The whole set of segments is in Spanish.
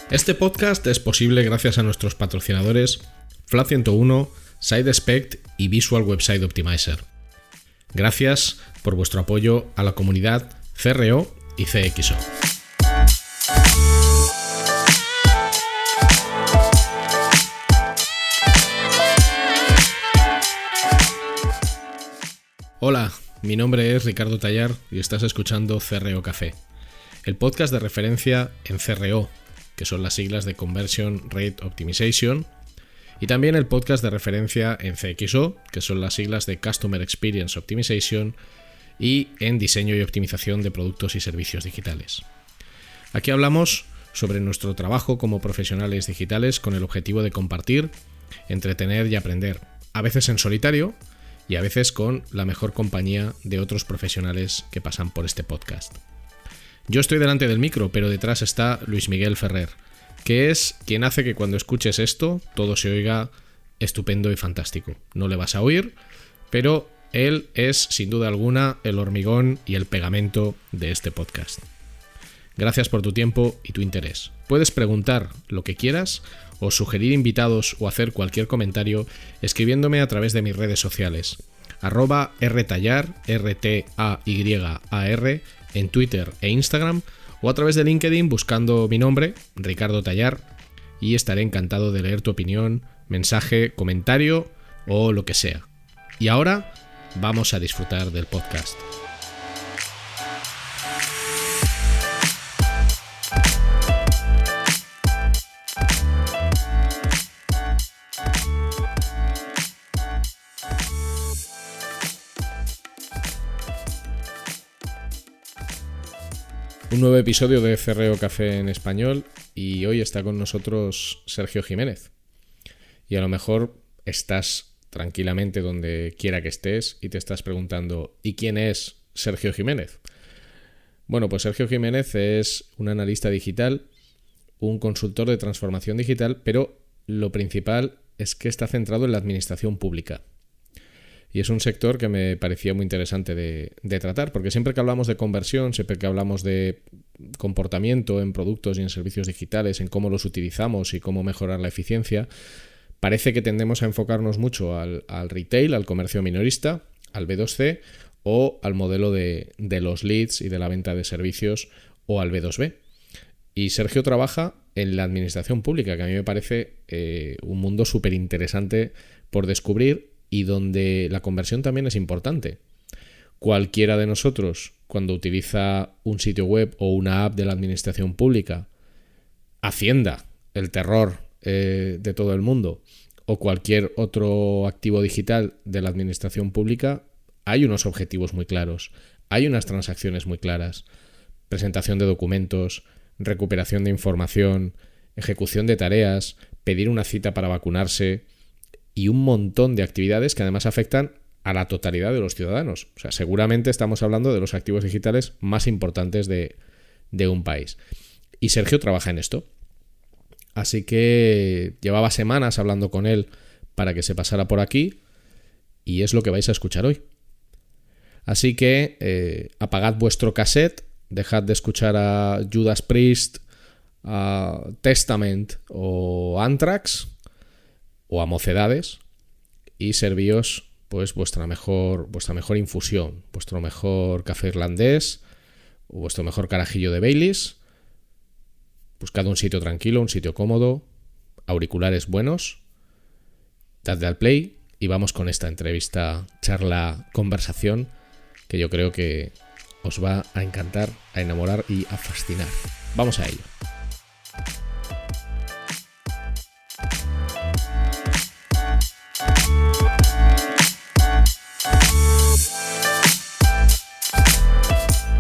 Este podcast es posible gracias a nuestros patrocinadores Flat 101, SideSpect y Visual Website Optimizer. Gracias por vuestro apoyo a la comunidad CRO y CXO. Hola, mi nombre es Ricardo Tallar y estás escuchando CRO Café, el podcast de referencia en CRO, que son las siglas de Conversion Rate Optimization, y también el podcast de referencia en CXO, que son las siglas de Customer Experience Optimization, y en diseño y optimización de productos y servicios digitales. Aquí hablamos sobre nuestro trabajo como profesionales digitales con el objetivo de compartir, entretener y aprender, a veces en solitario y a veces con la mejor compañía de otros profesionales que pasan por este podcast. Yo estoy delante del micro, pero detrás está Luis Miguel Ferrer, que es quien hace que cuando escuches esto todo se oiga estupendo y fantástico. No le vas a oír, pero él es, sin duda alguna, el hormigón y el pegamento de este podcast. Gracias por tu tiempo y tu interés. Puedes preguntar lo que quieras o sugerir invitados o hacer cualquier comentario escribiéndome a través de mis redes sociales, @rtallar, RTAYAR, en Twitter e Instagram, o a través de LinkedIn buscando mi nombre, Ricardo Tallar, y estaré encantado de leer tu opinión, mensaje, comentario o lo que sea. Y ahora vamos a disfrutar del podcast. Un nuevo episodio de CRO Café en español y hoy está con nosotros Sergio Jiménez. Y a lo mejor estás tranquilamente donde quiera que estés y te estás preguntando ¿y quién es Sergio Jiménez? Bueno, pues Sergio Jiménez es un analista digital, un consultor de transformación digital, pero lo principal es que está centrado en la administración pública. Y es un sector que me parecía muy interesante de tratar, porque siempre que hablamos de conversión, siempre que hablamos de comportamiento en productos y en servicios digitales, en cómo los utilizamos y cómo mejorar la eficiencia, parece que tendemos a enfocarnos mucho al retail, al comercio minorista, al B2C o al modelo de los leads y de la venta de servicios o al B2B. Y Sergio trabaja en la administración pública, que a mí me parece un mundo súper interesante por descubrir y donde la conversión también es importante. Cualquiera de nosotros, cuando utiliza un sitio web o una app de la administración pública, Hacienda, el terror de todo el mundo, o cualquier otro activo digital de la administración pública, hay unos objetivos muy claros, hay unas transacciones muy claras, presentación de documentos, recuperación de información, ejecución de tareas, pedir una cita para vacunarse y un montón de actividades que además afectan a la totalidad de los ciudadanos. O sea, seguramente estamos hablando de los activos digitales más importantes de un país. Y Sergio trabaja en esto. Así que llevaba semanas hablando con él para que se pasara por aquí y es lo que vais a escuchar hoy. Así que apagad vuestro cassette, dejad de escuchar a Judas Priest, a Testament o Anthrax o a Mocedades y servíos pues vuestra mejor infusión, vuestro mejor café irlandés o vuestro mejor carajillo de Baileys. Buscad un sitio tranquilo, un sitio cómodo, auriculares buenos, dadle al play y vamos con esta entrevista, charla, conversación que yo creo que os va a encantar, a enamorar y a fascinar. Vamos a ello.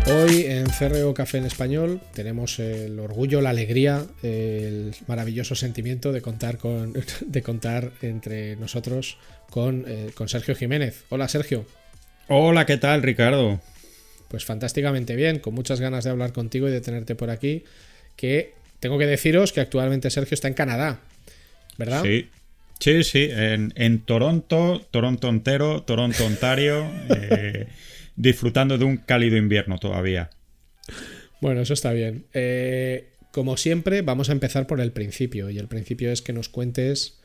Hoy en CRO Café en Español tenemos el orgullo, la alegría, el maravilloso sentimiento de contar entre nosotros con Sergio Jiménez. Hola, Sergio. Hola, ¿qué tal, Ricardo? Pues fantásticamente bien, con muchas ganas de hablar contigo y de tenerte por aquí, que tengo que deciros que actualmente Sergio está en Canadá, ¿verdad? Sí, en Toronto, Ontario, disfrutando de un cálido invierno todavía. Bueno, eso está bien. como siempre, vamos a empezar por el principio. Y el principio es que nos cuentes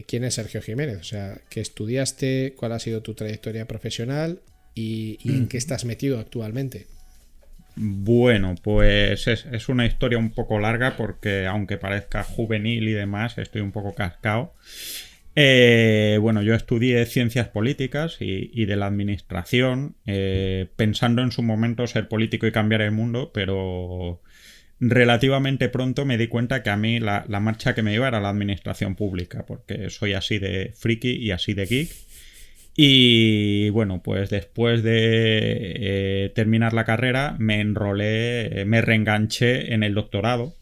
quién es Sergio Jiménez. O sea, qué estudiaste, cuál ha sido tu trayectoria profesional y en qué estás metido actualmente. Bueno, pues es una historia un poco larga porque aunque parezca juvenil y demás, estoy un poco cascado. Bueno, yo estudié ciencias políticas y de la administración, pensando en su momento ser político y cambiar el mundo, pero relativamente pronto me di cuenta que a mí la marcha que me iba era la administración pública, porque soy así de friki y así de geek. Y bueno, pues después de terminar la carrera me enrolé, me reenganché en el doctorado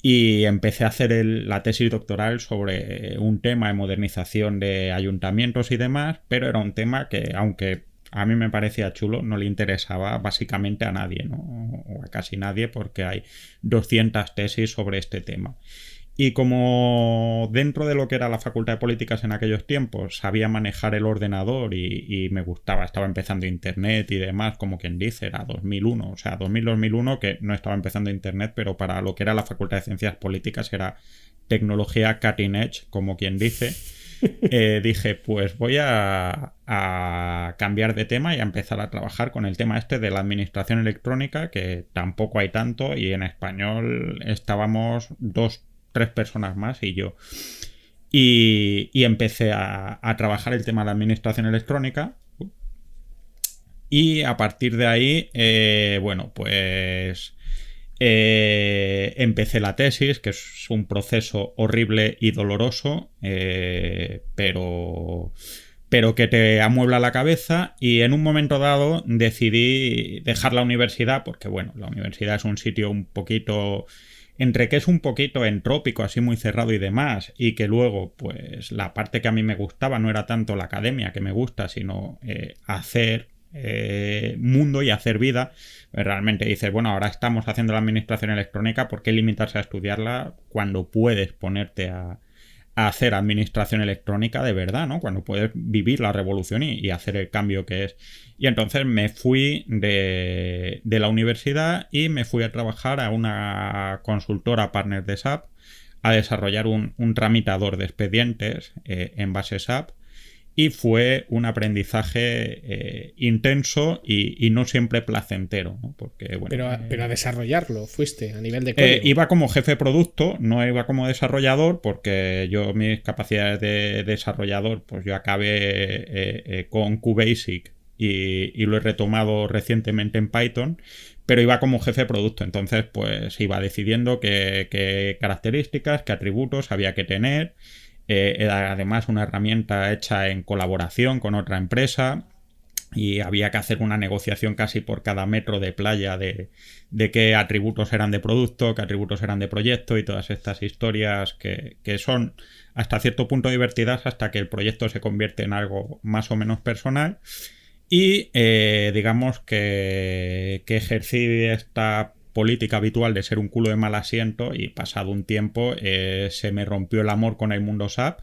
y empecé a hacer la tesis doctoral sobre un tema de modernización de ayuntamientos y demás, pero era un tema que, aunque a mí me parecía chulo, no le interesaba básicamente a nadie, ¿no? O a casi nadie, porque hay 200 tesis sobre este tema. Y como dentro de lo que era la Facultad de Políticas en aquellos tiempos sabía manejar el ordenador y me gustaba, estaba empezando Internet y demás, como quien dice, era 2001, o sea, 2000-2001 que no estaba empezando Internet, pero para lo que era la Facultad de Ciencias Políticas era tecnología cutting edge, como quien dice. Dije, pues voy a cambiar de tema y a empezar a trabajar con el tema este de la administración electrónica, que tampoco hay tanto, y en español estábamos 2-3 personas más y yo. Y empecé a trabajar el tema de la administración electrónica. Y a partir de ahí, bueno, pues empecé la tesis, que es un proceso horrible y doloroso, pero que te amuebla la cabeza, y en un momento dado decidí dejar la universidad porque, bueno, la universidad es un sitio un poquito, entre que es un poquito entrópico, así muy cerrado y demás, y que luego, pues la parte que a mí me gustaba no era tanto la academia que me gusta, sino hacer mundo y hacer vida. Realmente dices, bueno, ahora estamos haciendo la administración electrónica, ¿por qué limitarse a estudiarla cuando puedes ponerte a hacer administración electrónica de verdad, ¿no? Cuando puedes vivir la revolución y hacer el cambio que es. Y entonces me fui de la universidad y me fui a trabajar a una consultora partner de SAP a desarrollar un tramitador de expedientes en base SAP. Y fue un aprendizaje intenso y no siempre placentero, ¿no? Porque, bueno, pero a desarrollarlo fuiste a nivel de código. Iba como jefe de producto, no iba como desarrollador, porque yo mis capacidades de desarrollador, pues yo acabé con QBasic y lo he retomado recientemente en Python, pero iba como jefe de producto. Entonces pues iba decidiendo qué características, qué atributos había que tener. Era además una herramienta hecha en colaboración con otra empresa y había que hacer una negociación casi por cada metro de playa de qué atributos eran de producto, qué atributos eran de proyecto y todas estas historias que son hasta cierto punto divertidas hasta que el proyecto se convierte en algo más o menos personal. Y digamos que ejercí esta política habitual de ser un culo de mal asiento, y pasado un tiempo se me rompió el amor con el mundo SAP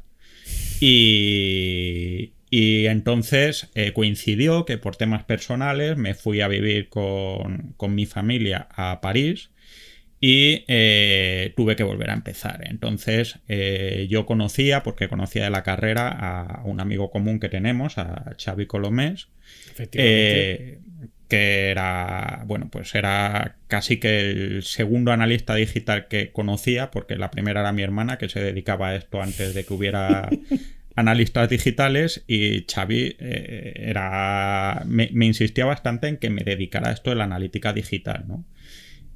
y entonces coincidió que por temas personales me fui a vivir con mi familia a París y tuve que volver a empezar. Entonces yo porque conocía de la carrera a un amigo común que tenemos, a Xavi Colomés, que era, bueno, pues era casi que el segundo analista digital que conocía, porque la primera era mi hermana, que se dedicaba a esto antes de que hubiera analistas digitales, y Xavi me insistía bastante en que me dedicara a esto de la analítica digital, ¿no?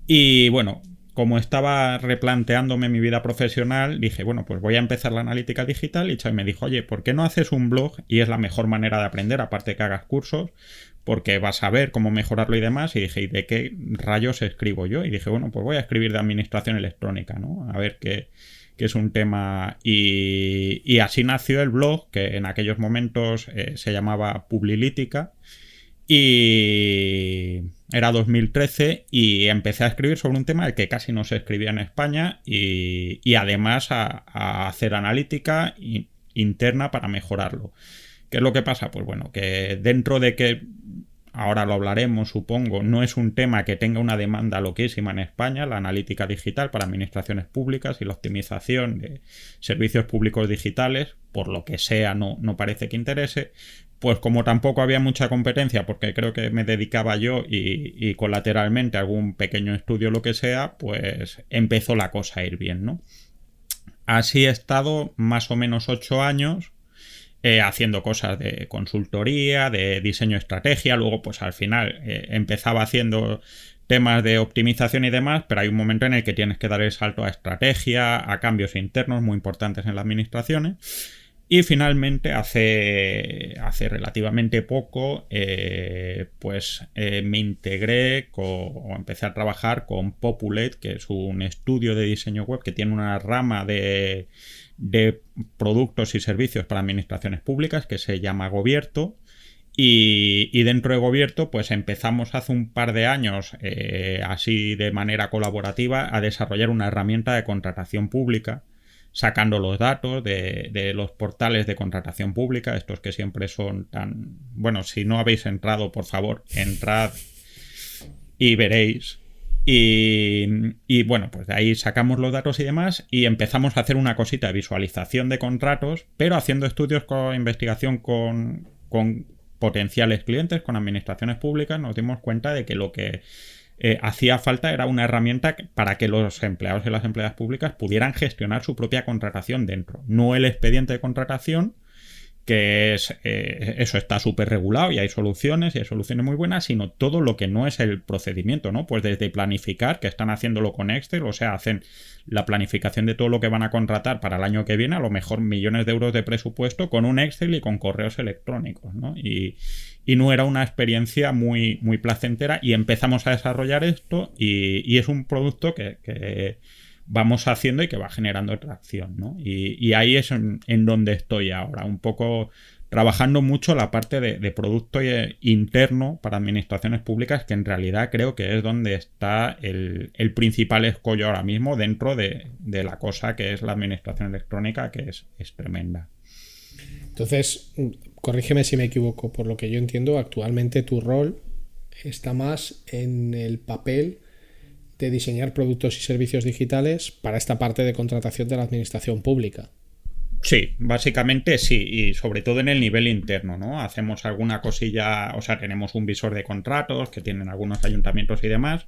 Y bueno, como estaba replanteándome mi vida profesional, dije, bueno, pues voy a empezar la analítica digital, y Xavi me dijo, oye, ¿por qué no haces un blog? Y es la mejor manera de aprender, aparte de que hagas cursos, porque vas a ver cómo mejorarlo y demás. Y dije, ¿y de qué rayos escribo yo? Y dije, bueno, pues voy a escribir de administración electrónica, ¿no? A ver qué es un tema. Y así nació el blog, que en aquellos momentos se llamaba Publilítica. Y era 2013 y empecé a escribir sobre un tema del que casi no se escribía en España y además a hacer analítica interna para mejorarlo. ¿Qué es lo que pasa? Pues bueno, que dentro de que ahora lo hablaremos, supongo, no es un tema que tenga una demanda loquísima en España, la analítica digital para administraciones públicas y la optimización de servicios públicos digitales, por lo que sea, no parece que interese. Pues como tampoco había mucha competencia, porque creo que me dedicaba yo y colateralmente a algún pequeño estudio o lo que sea, pues empezó la cosa a ir bien, ¿no? Así he estado más o menos 8 años haciendo cosas de consultoría, de diseño de estrategia. Luego, pues al final empezaba haciendo temas de optimización y demás, pero hay un momento en el que tienes que dar el salto a estrategia, a cambios internos muy importantes en las administraciones. Y finalmente, hace relativamente poco, me integré o empecé a trabajar con Populate, que es un estudio de diseño web que tiene una rama de productos y servicios para administraciones públicas que se llama Gobierto. Y dentro de Gobierto, pues empezamos hace un par de años, así de manera colaborativa, a desarrollar una herramienta de contratación pública, sacando los datos de los portales de contratación pública, estos que siempre son tan... Bueno, si no habéis entrado, por favor, entrad y veréis. Y bueno, pues de ahí sacamos los datos y demás y empezamos a hacer una cosita de visualización de contratos, pero haciendo estudios con investigación con potenciales clientes, con administraciones públicas. Nos dimos cuenta de que lo que hacía falta era una herramienta para que los empleados y las empleadas públicas pudieran gestionar su propia contratación dentro. No el expediente de contratación, que es eso está súper regulado y hay soluciones muy buenas, sino todo lo que no es el procedimiento, ¿no? Pues desde planificar, que están haciéndolo con Excel, o sea, hacen la planificación de todo lo que van a contratar para el año que viene, a lo mejor millones de euros de presupuesto con un Excel y con correos electrónicos, ¿no? Y no era una experiencia muy, muy placentera y empezamos a desarrollar esto y es un producto que vamos haciendo y que va generando tracción, ¿no? Y ahí es en donde estoy ahora, un poco trabajando mucho la parte de producto interno para administraciones públicas, que en realidad creo que es donde está el principal escollo ahora mismo dentro de la cosa que es la administración electrónica, que es tremenda. Entonces, corrígeme si me equivoco, por lo que yo entiendo, actualmente tu rol está más en el papel de diseñar productos y servicios digitales para esta parte de contratación de la administración pública. Sí, básicamente sí, y sobre todo en el nivel interno, ¿no? Hacemos alguna cosilla, o sea, tenemos un visor de contratos que tienen algunos ayuntamientos y demás,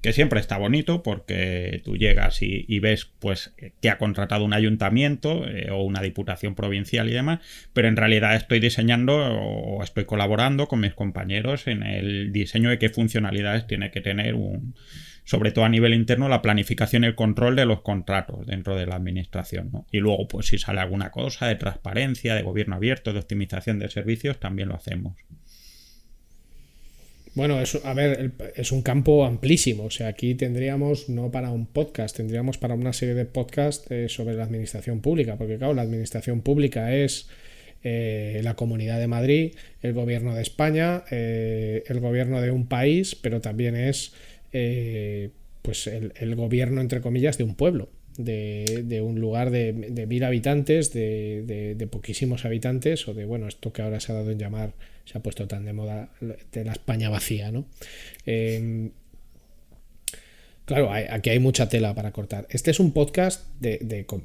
que siempre está bonito porque tú llegas y ves pues que ha contratado un ayuntamiento o una diputación provincial y demás, pero en realidad estoy diseñando o estoy colaborando con mis compañeros en el diseño de qué funcionalidades tiene que tener sobre todo a nivel interno, la planificación y el control de los contratos dentro de la administración, ¿no? Y luego, pues si sale alguna cosa de transparencia, de gobierno abierto, de optimización de servicios, también lo hacemos. Bueno, es un campo amplísimo. O sea, aquí tendríamos, no para un podcast, tendríamos para una serie de podcasts sobre la administración pública, porque claro, la administración pública es la Comunidad de Madrid, el gobierno de España, el gobierno de un país, pero también es pues el gobierno, entre comillas, de un pueblo, de un lugar de 1000 habitantes, de poquísimos habitantes, o de, bueno, esto que ahora se ha dado en llamar, se ha puesto tan de moda, de la España vacía, ¿no? Claro, aquí hay mucha tela para cortar. Este es un podcast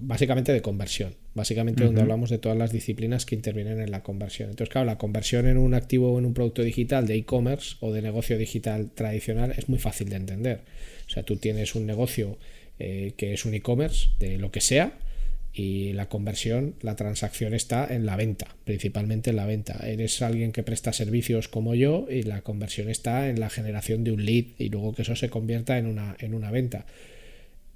básicamente de conversión, básicamente donde hablamos de todas las disciplinas que intervienen en la conversión. Entonces, claro, la conversión en un activo o en un producto digital de e-commerce o de negocio digital tradicional es muy fácil de entender. O sea, tú tienes un negocio que es un e-commerce de lo que sea, y la conversión, la transacción está en la venta, principalmente en la venta. Eres alguien que presta servicios como yo y la conversión está en la generación de un lead y luego que eso se convierta en una venta.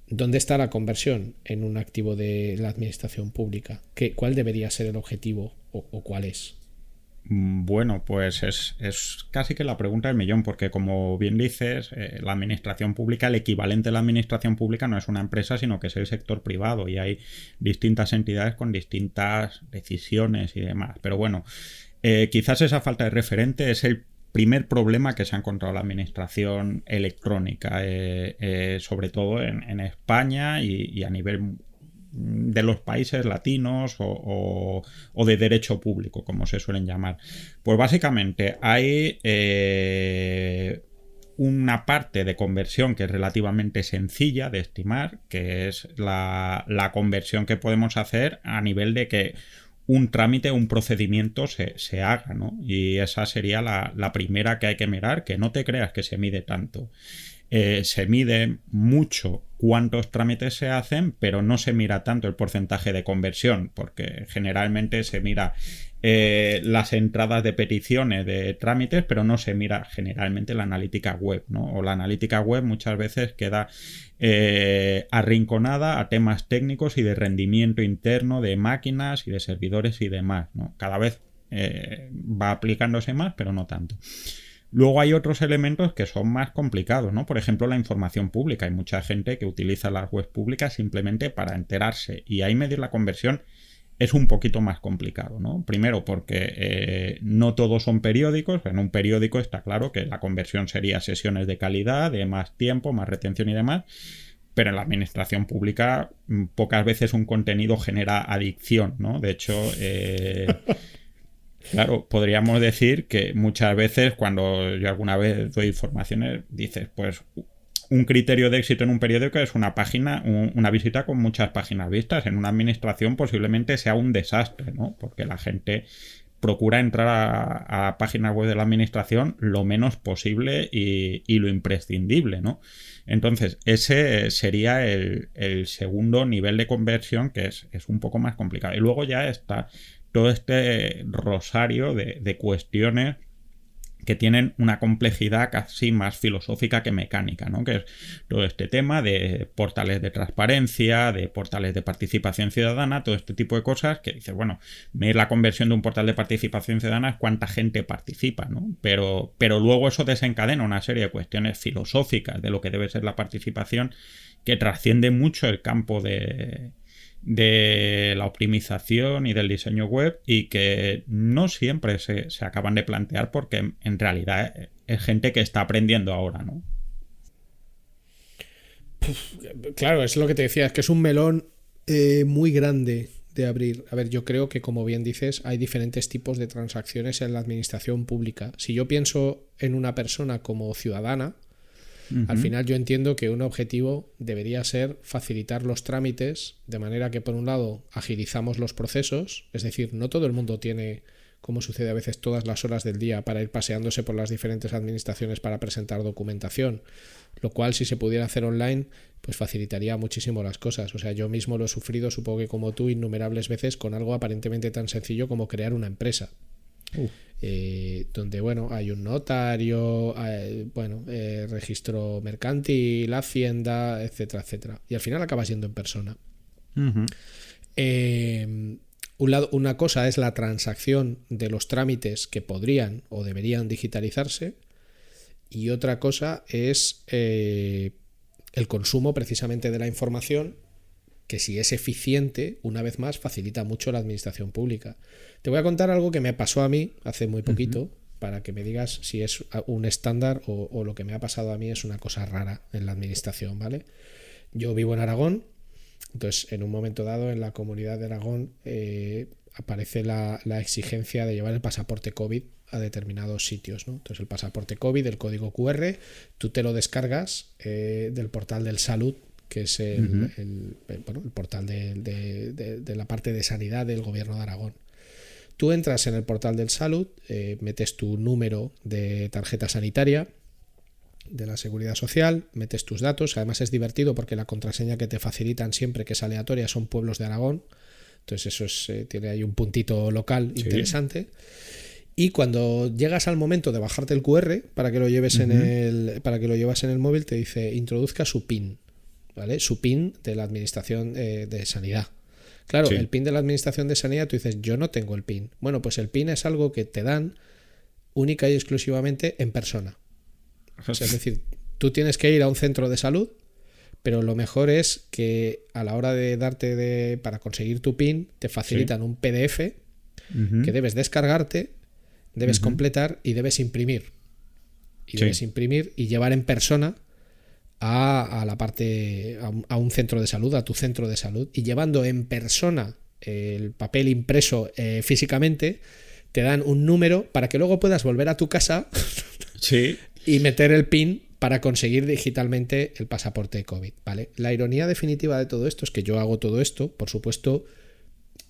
¿Dónde está la conversión en un activo de la administración pública? ¿Cuál debería ser el objetivo o cuál es? Bueno, pues es casi que la pregunta del millón, porque como bien dices, la administración pública, el equivalente a la administración pública no es una empresa, sino que es el sector privado y hay distintas entidades con distintas decisiones y demás. Pero bueno, quizás esa falta de referente es el primer problema que se ha encontrado la administración electrónica, sobre todo en España y a nivel de los países latinos o de derecho público, como se suelen llamar. Pues básicamente hay una parte de conversión que es relativamente sencilla de estimar, que es la conversión que podemos hacer a nivel de que un trámite, un procedimiento se haga, ¿no? Y esa sería la primera que hay que mirar, que no te creas que se mide tanto. Se mide mucho cuántos trámites se hacen, pero no se mira tanto el porcentaje de conversión, porque generalmente se mira las entradas de peticiones de trámites, pero no se mira generalmente la analítica web, ¿no? O la analítica web muchas veces queda arrinconada a temas técnicos y de rendimiento interno de máquinas y de servidores y demás, ¿no? Cada vez va aplicándose más, pero no tanto. Luego hay otros elementos que son más complicados, ¿no? Por ejemplo, la información pública. Hay mucha gente que utiliza las webs públicas simplemente para enterarse, y ahí medir la conversión es un poquito más complicado, ¿no? Primero porque no todos son periódicos. En un periódico está claro que la conversión sería sesiones de calidad, de más tiempo, más retención y demás, pero en la administración pública pocas veces un contenido genera adicción, ¿no? De hecho, claro, podríamos decir que muchas veces cuando yo alguna vez doy formaciones, dices, pues un criterio de éxito en un periódico es una página, una visita con muchas páginas vistas. En una administración posiblemente sea un desastre, ¿no? Porque la gente procura entrar a páginas web de la administración lo menos posible y lo imprescindible, ¿no? Entonces, ese sería el segundo nivel de conversión, que es un poco más complicado. Y luego ya está todo este rosario de cuestiones que tienen una complejidad casi más filosófica que mecánica, ¿no? Que es todo este tema de portales de transparencia, de portales de participación ciudadana, todo este tipo de cosas que dices, bueno, medir la conversión de un portal de participación ciudadana es cuánta gente participa, ¿no? Pero luego eso desencadena una serie de cuestiones filosóficas de lo que debe ser la participación, que trasciende mucho el campo de la optimización y del diseño web, y que no siempre se acaban de plantear porque en realidad es gente que está aprendiendo ahora, ¿no? Claro, es lo que te decía, es que es un melón muy grande de abrir. A ver, yo creo que, como bien dices, hay diferentes tipos de transacciones en la administración pública. Si yo pienso en una persona como ciudadana, al final yo entiendo que un objetivo debería ser facilitar los trámites de manera que, por un lado, agilizamos los procesos. Es decir, no todo el mundo tiene, como sucede a veces, todas las horas del día para ir paseándose por las diferentes administraciones para presentar documentación, lo cual, si se pudiera hacer online, pues facilitaría muchísimo las cosas. O sea, yo mismo lo he sufrido, supongo que como tú, innumerables veces con algo aparentemente tan sencillo como crear una empresa. Donde, bueno, hay un notario, registro mercantil, hacienda, etcétera, etcétera. Y al final acabas yendo en persona. Una cosa es la transacción de los trámites que podrían o deberían digitalizarse, y otra cosa es el consumo precisamente de la información, que, si es eficiente, una vez más facilita mucho la administración pública. Te voy a contar algo que me pasó a mí hace muy poquito, para que me digas si es un estándar o lo que me ha pasado a mí es una cosa rara en la administración, ¿vale? Yo vivo en Aragón, entonces en un momento dado en la comunidad de Aragón aparece la exigencia de llevar el pasaporte COVID a determinados sitios, ¿no? Entonces el pasaporte COVID, el código QR, tú te lo descargas del portal del Salud, que es el portal de la parte de sanidad del gobierno de Aragón. Tú entras en el portal del Salud, metes tu número de tarjeta sanitaria de la Seguridad Social, metes tus datos. Además es divertido porque la contraseña que te facilitan siempre, que es aleatoria, son pueblos de Aragón. Entonces eso tiene ahí un puntito local interesante. Y cuando llegas al momento de bajarte el QR para que lo lleves para que lo llevas en el móvil, te dice introduzca su PIN, ¿vale? Su PIN de la administración de sanidad. Claro, el PIN de la administración de sanidad, tú dices, yo no tengo el PIN. Bueno, pues el PIN es algo que te dan única y exclusivamente en persona. O sea, es decir, tú tienes que ir a un centro de salud, pero lo mejor es que a la hora de darte para conseguir tu PIN, te facilitan un PDF que debes descargarte, debes completar y debes imprimir. Y debes imprimir y llevar en persona a la parte, a un centro de salud, a tu centro de salud, y llevando en persona el papel impreso físicamente, te dan un número para que luego puedas volver a tu casa Sí. y meter el PIN para conseguir digitalmente el pasaporte COVID, ¿vale? La ironía definitiva de todo esto es que yo hago todo esto, por supuesto,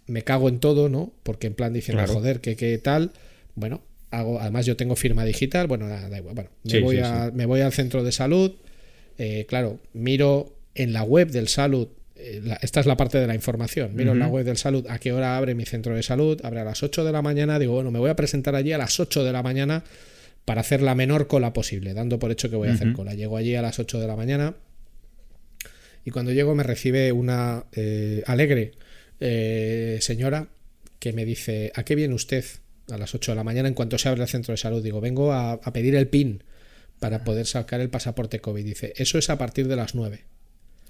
me cago en todo, ¿no? Porque en plan diciendo, Claro. joder, ¿qué tal? Bueno, además yo tengo firma digital, bueno, nada, da igual. Bueno, Sí, sí, sí. me voy al centro de salud, claro, miro en la web del salud, esta es la parte de la información, miro en la web del salud a qué hora abre mi centro de salud, abre a las 8 de la mañana, digo, bueno, me voy a presentar allí a las 8 de la mañana para hacer la menor cola posible, dando por hecho que voy a hacer cola. Llego allí a las 8 de la mañana y cuando llego me recibe una alegre señora que me dice, ¿a qué viene usted? A las 8 de la mañana, en cuanto se abre el centro de salud, digo, vengo a pedir el PIN para poder sacar el pasaporte COVID. Dice, eso es a partir de las 9.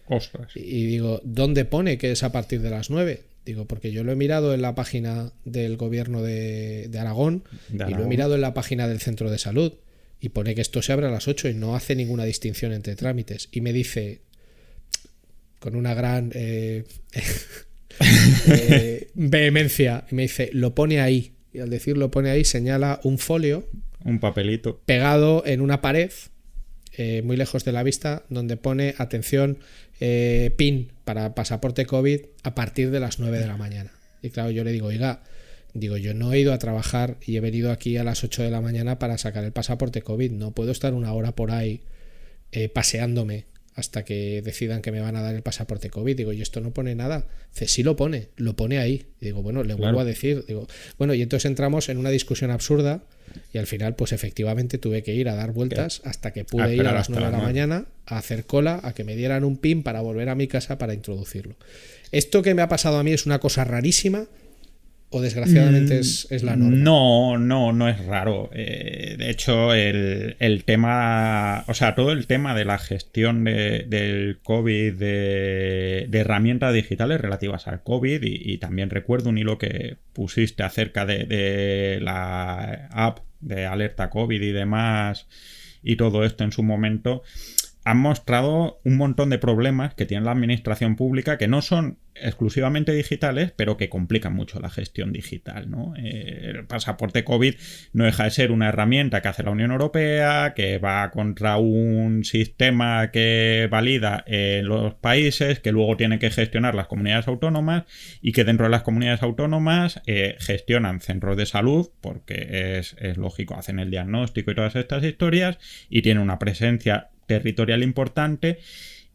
Ostras. Y digo, ¿dónde pone que es a partir de las 9? Digo, porque yo lo he mirado en la página del gobierno de Aragón y lo he mirado en la página del centro de salud y pone que esto se abre a las 8 y no hace ninguna distinción entre trámites. Y me dice, con una gran vehemencia, y me dice, lo pone ahí. Y al decir lo pone ahí, señala un folio, un papelito pegado en una pared, muy lejos de la vista, donde pone, atención, PIN para pasaporte COVID a partir de las 9 de la mañana. Y claro, yo le digo, oiga, yo no he ido a trabajar y he venido aquí a las 8 de la mañana para sacar el pasaporte COVID. No puedo estar una hora por ahí paseándome hasta que decidan que me van a dar el pasaporte COVID. Digo, y esto no pone nada. Dice, sí lo pone ahí. Y digo, bueno, le vuelvo a decir. Digo, bueno, y entonces entramos en una discusión absurda y al final, pues efectivamente tuve que ir a dar vueltas hasta que pude ir a las 9 de la mañana a hacer cola, a que me dieran un PIN para volver a mi casa para introducirlo. Esto que me ha pasado a mí es una cosa rarísima, ¿o desgraciadamente es la norma? No es raro. De hecho, el tema, o sea, todo el tema de la gestión del COVID, de herramientas digitales relativas al COVID, y también recuerdo un hilo que pusiste acerca de la app de alerta COVID y demás, y todo esto en su momento, han mostrado un montón de problemas que tiene la administración pública que no son exclusivamente digitales, pero que complican mucho la gestión digital, ¿no? El pasaporte COVID no deja de ser una herramienta que hace la Unión Europea, que va contra un sistema que valida en los países, que luego tiene que gestionar las comunidades autónomas y que dentro de las comunidades autónomas gestionan centros de salud, porque es lógico, hacen el diagnóstico y todas estas historias, y tiene una presencia territorial importante,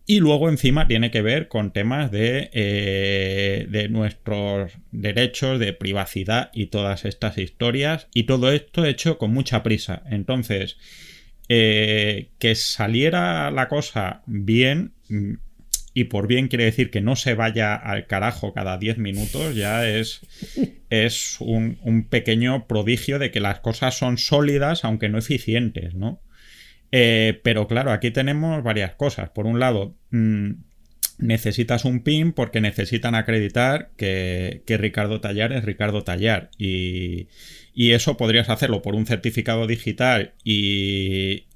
y luego encima tiene que ver con temas de nuestros derechos de privacidad y todas estas historias, y todo esto hecho con mucha prisa. Entonces, que saliera la cosa bien, y por bien quiere decir que no se vaya al carajo cada 10 minutos, ya es un pequeño prodigio de que las cosas son sólidas aunque no eficientes, ¿no? Pero claro, aquí tenemos varias cosas. Por un lado, necesitas un PIN porque necesitan acreditar que Ricardo Tallar es Ricardo Tallar. Y eso podrías hacerlo por un certificado digital y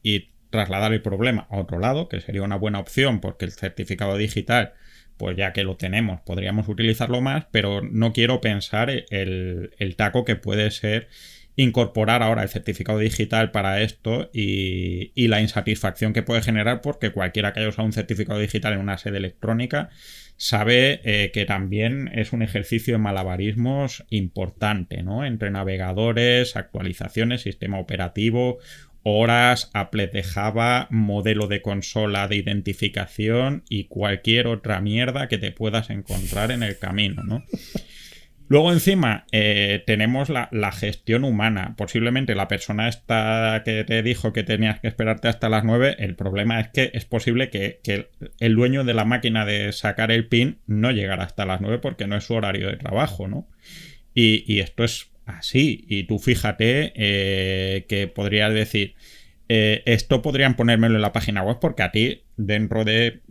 trasladar el problema a otro lado, que sería una buena opción porque el certificado digital, pues ya que lo tenemos, podríamos utilizarlo más, pero no quiero pensar el taco que puede ser incorporar ahora el certificado digital para esto y la insatisfacción que puede generar, porque cualquiera que haya usado un certificado digital en una sede electrónica sabe que también es un ejercicio de malabarismos importante, ¿no? Entre navegadores, actualizaciones, sistema operativo, horas, applet de Java, modelo de consola de identificación y cualquier otra mierda que te puedas encontrar en el camino, ¿no? Luego encima tenemos la gestión humana. Posiblemente la persona esta que te dijo que tenías que esperarte hasta las 9, el problema es que es posible que el dueño de la máquina de sacar el PIN no llegara hasta las 9 porque no es su horario de trabajo, ¿no? Y esto es así. Y tú fíjate que podrías decir, esto podrían ponérmelo en la página web porque a ti, dentro de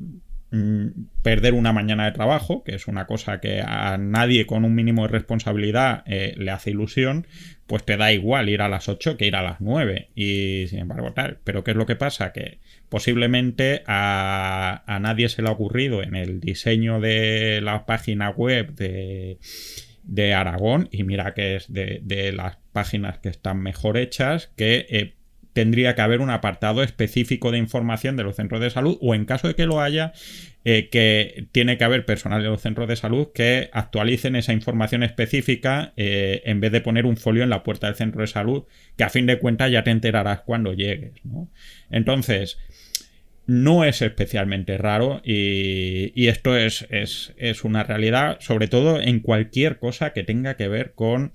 perder una mañana de trabajo, que es una cosa que a nadie con un mínimo de responsabilidad le hace ilusión, pues te da igual ir a las 8 que ir a las 9, y sin embargo tal. Pero ¿qué es lo que pasa? Que posiblemente a nadie se le ha ocurrido en el diseño de la página web de Aragón, y mira que es de las páginas que están mejor hechas, que tendría que haber un apartado específico de información de los centros de salud, o en caso de que lo haya, que tiene que haber personal de los centros de salud que actualicen esa información específica, en vez de poner un folio en la puerta del centro de salud, que a fin de cuentas ya te enterarás cuando llegues, ¿no? Entonces, no es especialmente raro, y esto es una realidad, sobre todo en cualquier cosa que tenga que ver con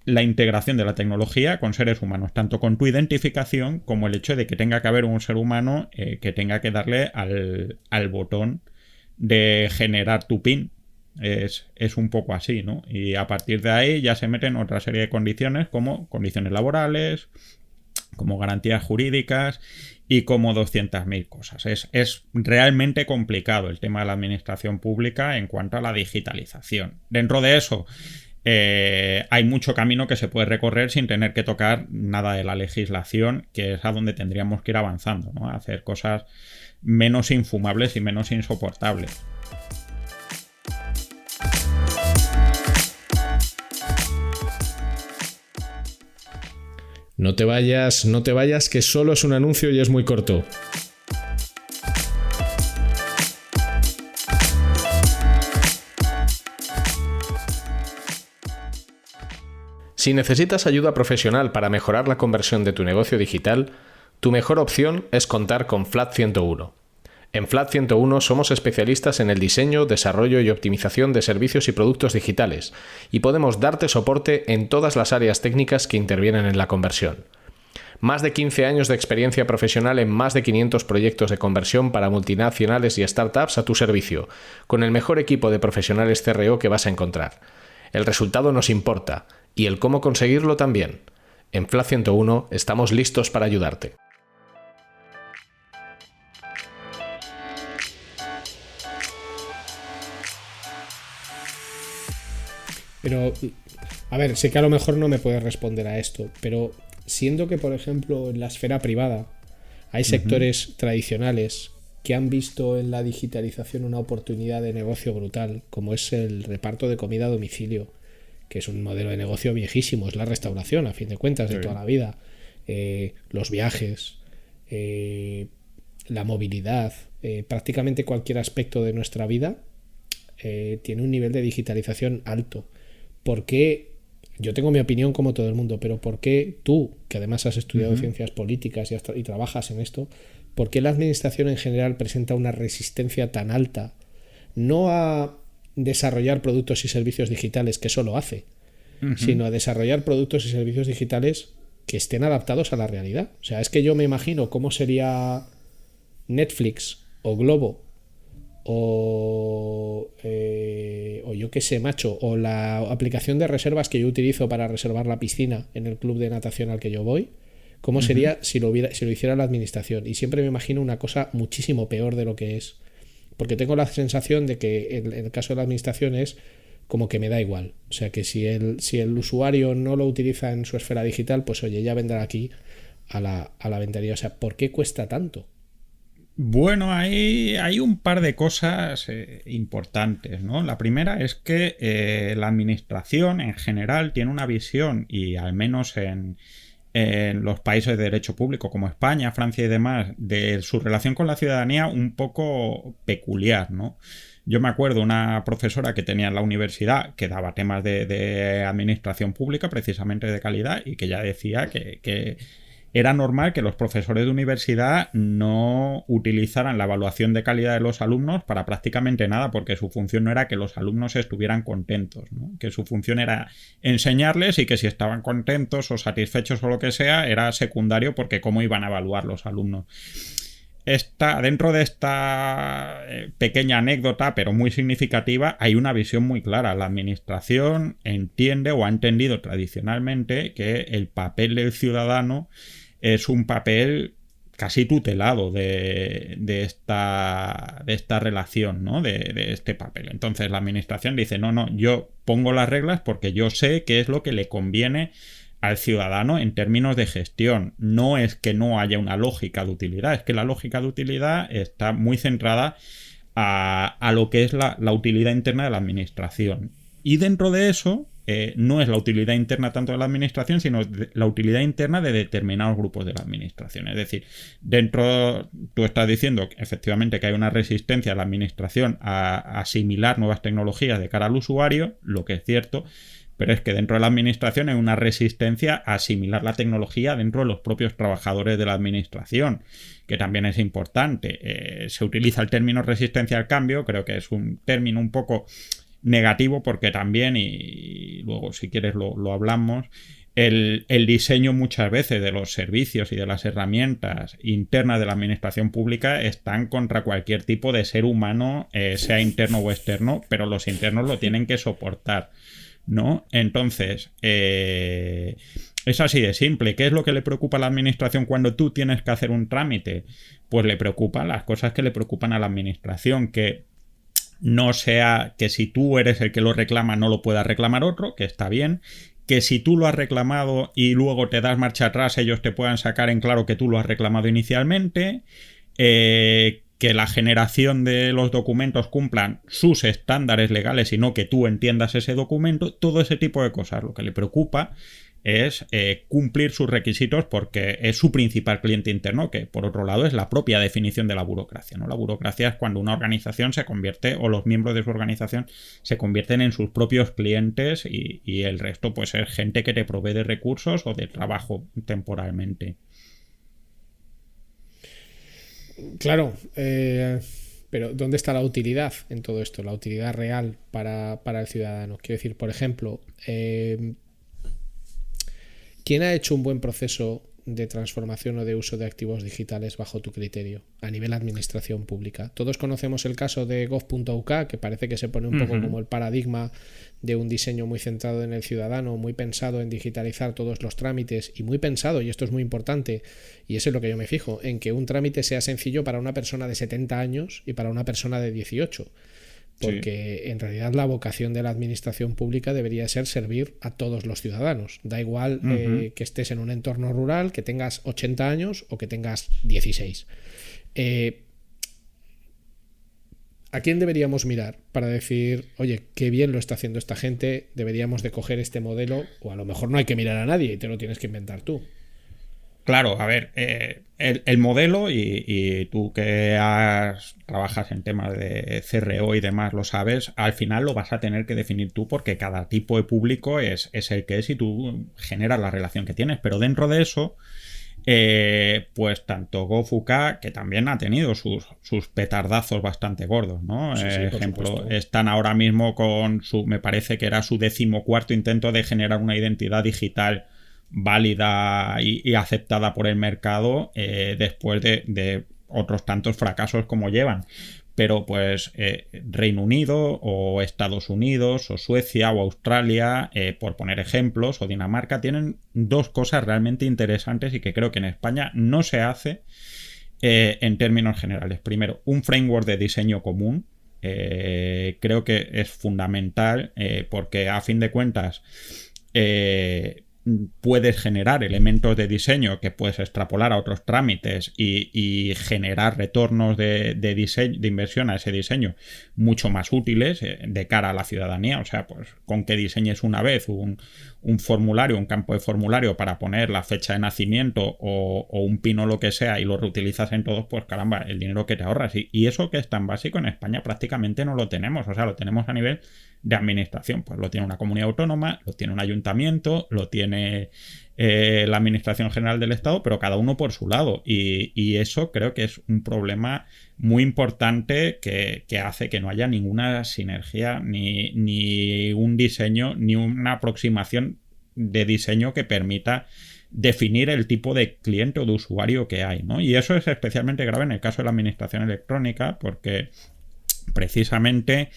la integración de la tecnología con seres humanos, tanto con tu identificación como el hecho de que tenga que haber un ser humano que tenga que darle al botón de generar tu PIN. Es un poco así, ¿no? Y a partir de ahí ya se meten otra serie de condiciones, como condiciones laborales, como garantías jurídicas y como 200.000 cosas. Es realmente complicado el tema de la administración pública en cuanto a la digitalización. Dentro de eso, hay mucho camino que se puede recorrer sin tener que tocar nada de la legislación, que es a donde tendríamos que ir avanzando, ¿no? A hacer cosas menos infumables y menos insoportables. No te vayas, que solo es un anuncio y es muy corto. Si necesitas ayuda profesional para mejorar la conversión de tu negocio digital, tu mejor opción es contar con Flat 101. En Flat 101 somos especialistas en el diseño, desarrollo y optimización de servicios y productos digitales, y podemos darte soporte en todas las áreas técnicas que intervienen en la conversión. Más de 15 años de experiencia profesional en más de 500 proyectos de conversión para multinacionales y startups a tu servicio, con el mejor equipo de profesionales CRO que vas a encontrar. El resultado nos importa, y el cómo conseguirlo también. En Flat 101 estamos listos para ayudarte. Pero, a ver, sé que a lo mejor no me puedes responder a esto, pero siendo que, por ejemplo, en la esfera privada hay sectores tradicionales que han visto en la digitalización una oportunidad de negocio brutal, como es el reparto de comida a domicilio, que es un modelo de negocio viejísimo, es la restauración, a fin de cuentas, de toda la vida. Los viajes, la movilidad, prácticamente cualquier aspecto de nuestra vida tiene un nivel de digitalización alto. ¿Por qué? Yo tengo mi opinión como todo el mundo, pero ¿por qué tú, que además has estudiado ciencias políticas y trabajas en esto, por qué la administración en general presenta una resistencia tan alta? No a desarrollar productos y servicios digitales, que eso lo hace, sino a desarrollar productos y servicios digitales que estén adaptados a la realidad. O sea, es que yo me imagino cómo sería Netflix o Globo o yo qué sé, macho, o la aplicación de reservas que yo utilizo para reservar la piscina en el club de natación al que yo voy, cómo sería si lo hiciera la administración. Y siempre me imagino una cosa muchísimo peor de lo que es, porque tengo la sensación de que en el caso de la administración es como que me da igual. O sea, que si el usuario no lo utiliza en su esfera digital, pues oye, ya vendrá aquí a la ventanilla. O sea, ¿por qué cuesta tanto? Bueno, hay un par de cosas importantes, ¿no? La primera es que la administración en general tiene una visión, y al menos en los países de derecho público como España, Francia y demás, de su relación con la ciudadanía un poco peculiar, ¿no? Yo me acuerdo una profesora que tenía en la universidad que daba temas de administración pública, precisamente de calidad, y que ya decía que era normal que los profesores de universidad no utilizaran la evaluación de calidad de los alumnos para prácticamente nada, porque su función no era que los alumnos estuvieran contentos, ¿no? Que su función era enseñarles, y que si estaban contentos o satisfechos o lo que sea, era secundario, porque cómo iban a evaluar los alumnos. Dentro de esta pequeña anécdota, pero muy significativa, hay una visión muy clara. La administración entiende o ha entendido tradicionalmente que el papel del ciudadano es un papel casi tutelado de esta relación, ¿no? De este papel. Entonces la administración dice, no, yo pongo las reglas porque yo sé qué es lo que le conviene al ciudadano en términos de gestión. No es que no haya una lógica de utilidad, es que la lógica de utilidad está muy centrada a lo que es la utilidad interna de la administración. Y dentro de eso, no es la utilidad interna tanto de la administración, sino la utilidad interna de determinados grupos de la administración. Es decir, tú estás diciendo que efectivamente que hay una resistencia a la administración a asimilar nuevas tecnologías de cara al usuario, lo que es cierto, pero es que dentro de la administración hay una resistencia a asimilar la tecnología dentro de los propios trabajadores de la administración, que también es importante. Se utiliza el término resistencia al cambio, creo que es un término un poco negativo porque también, y luego si quieres lo hablamos, el diseño muchas veces de los servicios y de las herramientas internas de la administración pública están contra cualquier tipo de ser humano, sea interno o externo, pero los internos lo tienen que soportar, ¿no? Entonces, es así de simple. ¿Qué es lo que le preocupa a la administración cuando tú tienes que hacer un trámite? Pues le preocupan las cosas que le preocupan a la administración, que no sea que si tú eres el que lo reclama no lo pueda reclamar otro, que está bien, que si tú lo has reclamado y luego te das marcha atrás ellos te puedan sacar en claro que tú lo has reclamado inicialmente, que la generación de los documentos cumplan sus estándares legales y no que tú entiendas ese documento, todo ese tipo de cosas. Lo que le preocupa es cumplir sus requisitos porque es su principal cliente interno, que por otro lado es la propia definición de la burocracia, ¿no? La burocracia es cuando una organización se convierte, o los miembros de su organización se convierten en sus propios clientes y el resto pues es gente que te provee de recursos o de trabajo temporalmente. Claro, pero ¿dónde está la utilidad en todo esto? La utilidad real para el ciudadano. Quiero decir, por ejemplo, ¿quién ha hecho un buen proceso de transformación o de uso de activos digitales bajo tu criterio a nivel administración pública? Todos conocemos el caso de gov.uk, que parece que se pone un poco como el paradigma de un diseño muy centrado en el ciudadano, muy pensado en digitalizar todos los trámites y muy pensado, y esto es muy importante, y eso es lo que yo me fijo, en que un trámite sea sencillo para una persona de 70 años y para una persona de 18. Porque en realidad la vocación de la administración pública debería ser servir a todos los ciudadanos. Da igual que estés en un entorno rural, que tengas 80 años o que tengas 16. ¿A quién deberíamos mirar para decir, oye, qué bien lo está haciendo esta gente, deberíamos de coger este modelo? O a lo mejor no hay que mirar a nadie y te lo tienes que inventar tú. Claro, a ver, el modelo, y tú que trabajas en temas de CRO y demás lo sabes, al final lo vas a tener que definir tú porque cada tipo de público es el que es y tú generas la relación que tienes. Pero dentro de eso, pues tanto gov.uk, que también ha tenido sus petardazos bastante gordos, ¿no? Sí, ejemplo, están ahora mismo con me parece que era su 14º intento de generar una identidad digital válida y aceptada por el mercado, después de otros tantos fracasos como llevan. Pero pues Reino Unido o Estados Unidos o Suecia o Australia, por poner ejemplos, o Dinamarca, tienen dos cosas realmente interesantes y que creo que en España no se hace en términos generales. Primero, un framework de diseño común. Creo que es fundamental porque a fin de cuentas puedes generar elementos de diseño que puedes extrapolar a otros trámites y generar retornos de diseño, de inversión a ese diseño mucho más útiles de cara a la ciudadanía. O sea, pues con que diseñes una vez un formulario, un campo de formulario para poner la fecha de nacimiento o un pin o lo que sea y lo reutilizas en todos, pues caramba, el dinero que te ahorras. Y eso que es tan básico en España prácticamente no lo tenemos. O sea, lo tenemos a nivel de administración. Pues lo tiene una comunidad autónoma, lo tiene un ayuntamiento, lo tiene la Administración General del Estado, pero cada uno por su lado. Y eso creo que es un problema muy importante que hace que no haya ninguna sinergia, ni un diseño, ni una aproximación de diseño que permita definir el tipo de cliente o de usuario que hay, ¿no? Y eso es especialmente grave en el caso de la administración electrónica, porque precisamente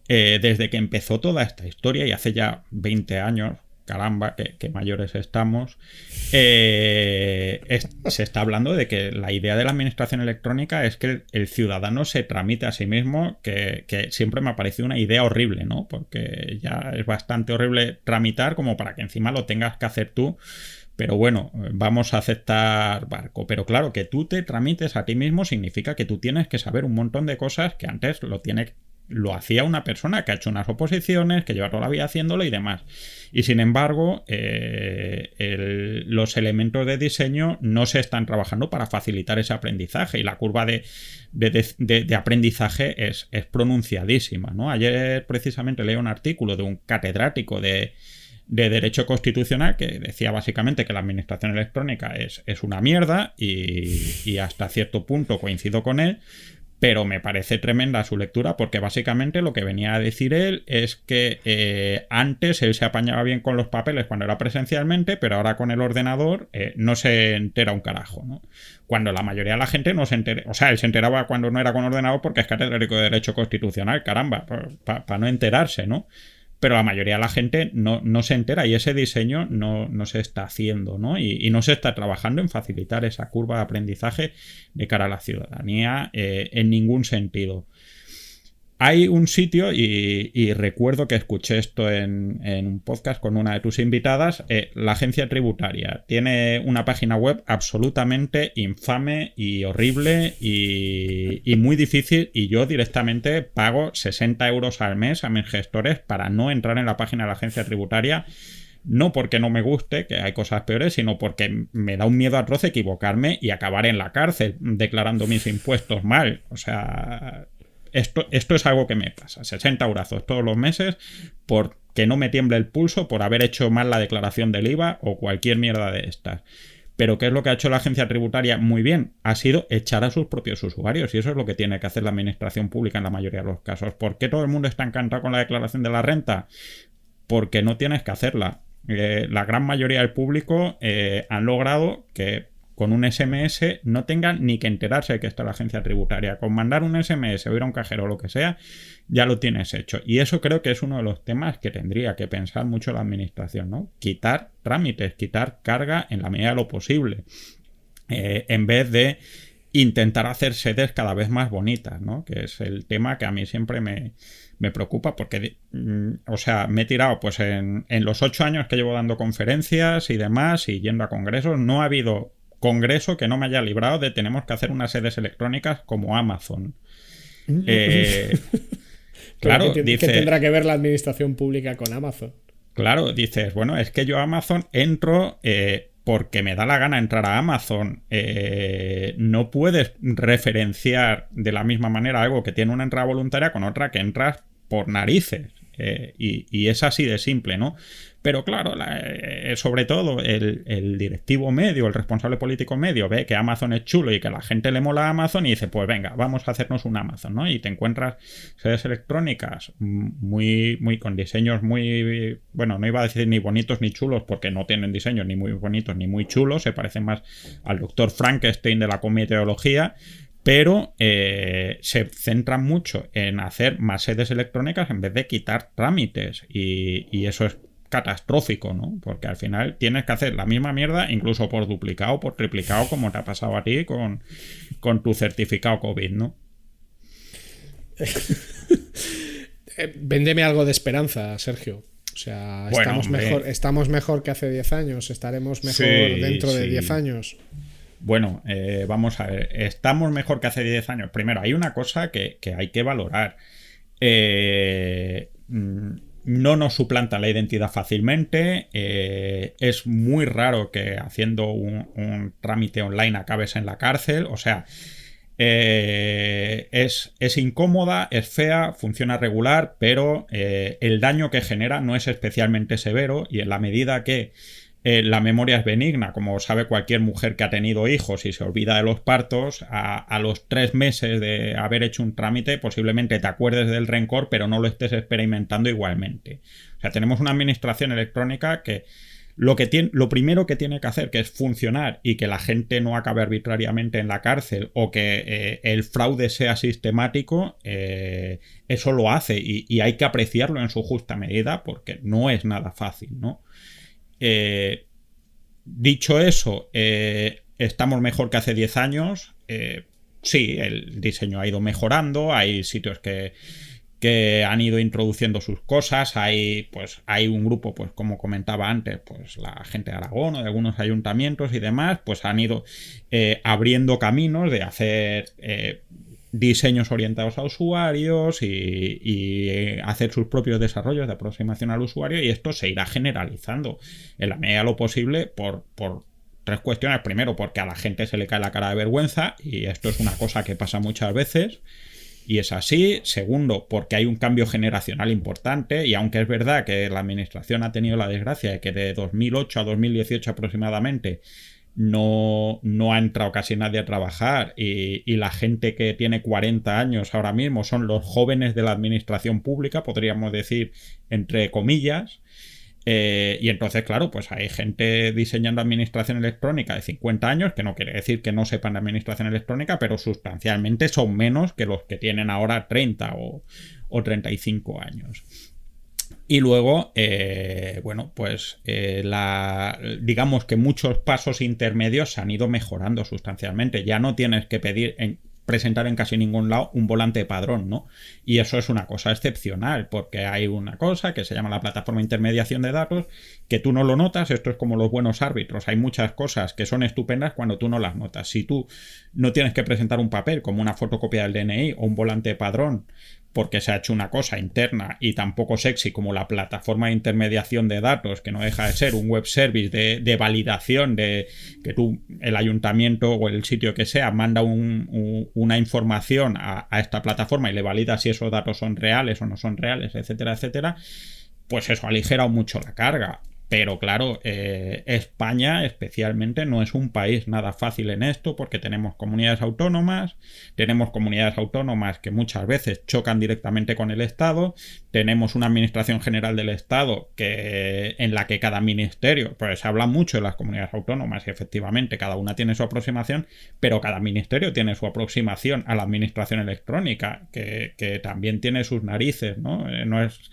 desde que empezó toda esta historia, y hace ya 20 años, caramba, que mayores estamos, se está hablando de que la idea de la administración electrónica es que el ciudadano se tramite a sí mismo, que siempre me ha parecido una idea horrible, ¿no? Porque ya es bastante horrible tramitar como para que encima lo tengas que hacer tú. Pero bueno, vamos a aceptar barco. Pero claro, que tú te tramites a ti mismo significa que tú tienes que saber un montón de cosas que antes lo hacía una persona que ha hecho unas oposiciones, que lleva toda la vida haciéndolo y demás. Y sin embargo, los elementos de diseño no se están trabajando para facilitar ese aprendizaje, y la curva de aprendizaje es pronunciadísima, ¿no? Ayer precisamente leí un artículo de un catedrático de Derecho Constitucional que decía básicamente que la administración electrónica es una mierda, y hasta cierto punto coincido con él, pero me parece tremenda su lectura, porque básicamente lo que venía a decir él es que antes él se apañaba bien con los papeles cuando era presencialmente, pero ahora con el ordenador no se entera un carajo, ¿no? Cuando la mayoría de la gente no se entera, o sea, él se enteraba cuando no era con ordenador porque es catedrático de Derecho Constitucional, caramba, para no enterarse, ¿no? Pero la mayoría de la gente no se entera, y ese diseño no se está haciendo, ¿no? Y no se está trabajando en facilitar esa curva de aprendizaje de cara a la ciudadanía en ningún sentido. Hay un sitio, y recuerdo que escuché esto en un podcast con una de tus invitadas, la Agencia Tributaria. Tiene una página web absolutamente infame y horrible y muy difícil, y yo directamente pago 60 euros al mes a mis gestores para no entrar en la página de la Agencia Tributaria. No porque no me guste, que hay cosas peores, sino porque me da un miedo atroz equivocarme y acabar en la cárcel declarando mis impuestos mal. O sea... Esto es algo que me pasa, 60 eurazos todos los meses porque no me tiemble el pulso por haber hecho mal la declaración del IVA o cualquier mierda de estas. Pero ¿qué es lo que ha hecho la agencia tributaria? Muy bien, ha sido echar a sus propios usuarios, y eso es lo que tiene que hacer la administración pública en la mayoría de los casos. ¿Por qué todo el mundo está encantado con la declaración de la renta? Porque no tienes que hacerla. La gran mayoría del público han logrado que con un SMS no tengan ni que enterarse de que está la agencia tributaria. Con mandar un SMS o ir a un cajero o lo que sea, ya lo tienes hecho. Y eso creo que es uno de los temas que tendría que pensar mucho la administración, ¿no? Quitar trámites, quitar carga en la medida de lo posible. En vez de intentar hacer sedes cada vez más bonitas, ¿no? Que es el tema que a mí siempre me preocupa, porque o sea, me he tirado pues en los 8 años que llevo dando conferencias y demás y yendo a congresos, no ha habido congreso que no me haya librado de tenemos que hacer unas sedes electrónicas como Amazon. Claro, ¿Qué tendrá que ver la administración pública con Amazon? Claro, dices, bueno, es que yo a Amazon entro porque me da la gana entrar a Amazon. No puedes referenciar de la misma manera algo que tiene una entrada voluntaria con otra que entras por narices. Y es así de simple, ¿no? Pero claro, sobre todo el directivo medio, el responsable político medio, ve que Amazon es chulo y que a la gente le mola Amazon y dice, pues venga, vamos a hacernos un Amazon, ¿no? Y te encuentras sedes electrónicas muy con diseños muy, bueno, no iba a decir ni bonitos ni chulos porque no tienen diseños ni muy bonitos ni muy chulos, se parecen más al doctor Frankenstein de la cometeología. Pero se centran mucho en hacer más sedes electrónicas en vez de quitar trámites, y eso es catastrófico, ¿no? Porque al final tienes que hacer la misma mierda incluso por duplicado o por triplicado, como te ha pasado a ti con tu certificado COVID, ¿no? Véndeme algo de esperanza, Sergio. O sea, bueno, estamos mejor que hace 10 años, estaremos mejor dentro de 10 años. Bueno, vamos a ver, estamos mejor que hace 10 años. Primero, hay una cosa que hay que valorar. No nos suplanta la identidad fácilmente. Es muy raro que haciendo un trámite online acabes en la cárcel. O sea, es incómoda, es fea, funciona regular, pero el daño que genera no es especialmente severo, y en la medida que la memoria es benigna, como sabe cualquier mujer que ha tenido hijos y se olvida de los partos, a los 3 meses de haber hecho un trámite posiblemente te acuerdes del rencor, pero no lo estés experimentando igualmente. O sea, tenemos una administración electrónica que lo primero que tiene que hacer, que es funcionar y que la gente no acabe arbitrariamente en la cárcel o que el fraude sea sistemático, eso lo hace, y hay que apreciarlo en su justa medida porque no es nada fácil, ¿no? Dicho eso, estamos mejor que hace 10 años. Sí, el diseño ha ido mejorando, hay sitios que han ido introduciendo sus cosas, hay un grupo, pues como comentaba antes, pues la gente de Aragón o de algunos ayuntamientos y demás, pues han ido abriendo caminos de hacer diseños orientados a usuarios y hacer sus propios desarrollos de aproximación al usuario, y esto se irá generalizando en la medida de lo posible por tres cuestiones. Primero, porque a la gente se le cae la cara de vergüenza, y esto es una cosa que pasa muchas veces y es así. Segundo, porque hay un cambio generacional importante, y aunque es verdad que la administración ha tenido la desgracia de que de 2008 a 2018 aproximadamente no ha entrado casi nadie a trabajar, y la gente que tiene 40 años ahora mismo son los jóvenes de la administración pública, podríamos decir, entre comillas. Y entonces, claro, pues hay gente diseñando administración electrónica de 50 años, que no quiere decir que no sepan de administración electrónica, pero sustancialmente son menos que los que tienen ahora 30 o 35 años. Y luego, bueno, pues digamos que muchos pasos intermedios se han ido mejorando sustancialmente. Ya no tienes que presentar en casi ningún lado un volante de padrón, ¿no? Y eso es una cosa excepcional, porque hay una cosa que se llama la plataforma de intermediación de datos, que tú no lo notas. Esto es como los buenos árbitros. Hay muchas cosas que son estupendas cuando tú no las notas. Si tú no tienes que presentar un papel como una fotocopia del DNI o un volante de padrón porque se ha hecho una cosa interna y tampoco sexy como la plataforma de intermediación de datos, que no deja de ser un web service de validación, de que el ayuntamiento o el sitio que sea manda una información a esta plataforma y le valida si esos datos son reales o no son reales, etcétera, etcétera. Pues eso ha aligerado mucho la carga. Pero claro, España especialmente no es un país nada fácil en esto, porque tenemos comunidades autónomas que muchas veces chocan directamente con el Estado, tenemos una administración general del Estado en la que cada ministerio, pues se habla mucho de las comunidades autónomas y efectivamente cada una tiene su aproximación, pero cada ministerio tiene su aproximación a la administración electrónica, que también tiene sus narices, ¿no? No es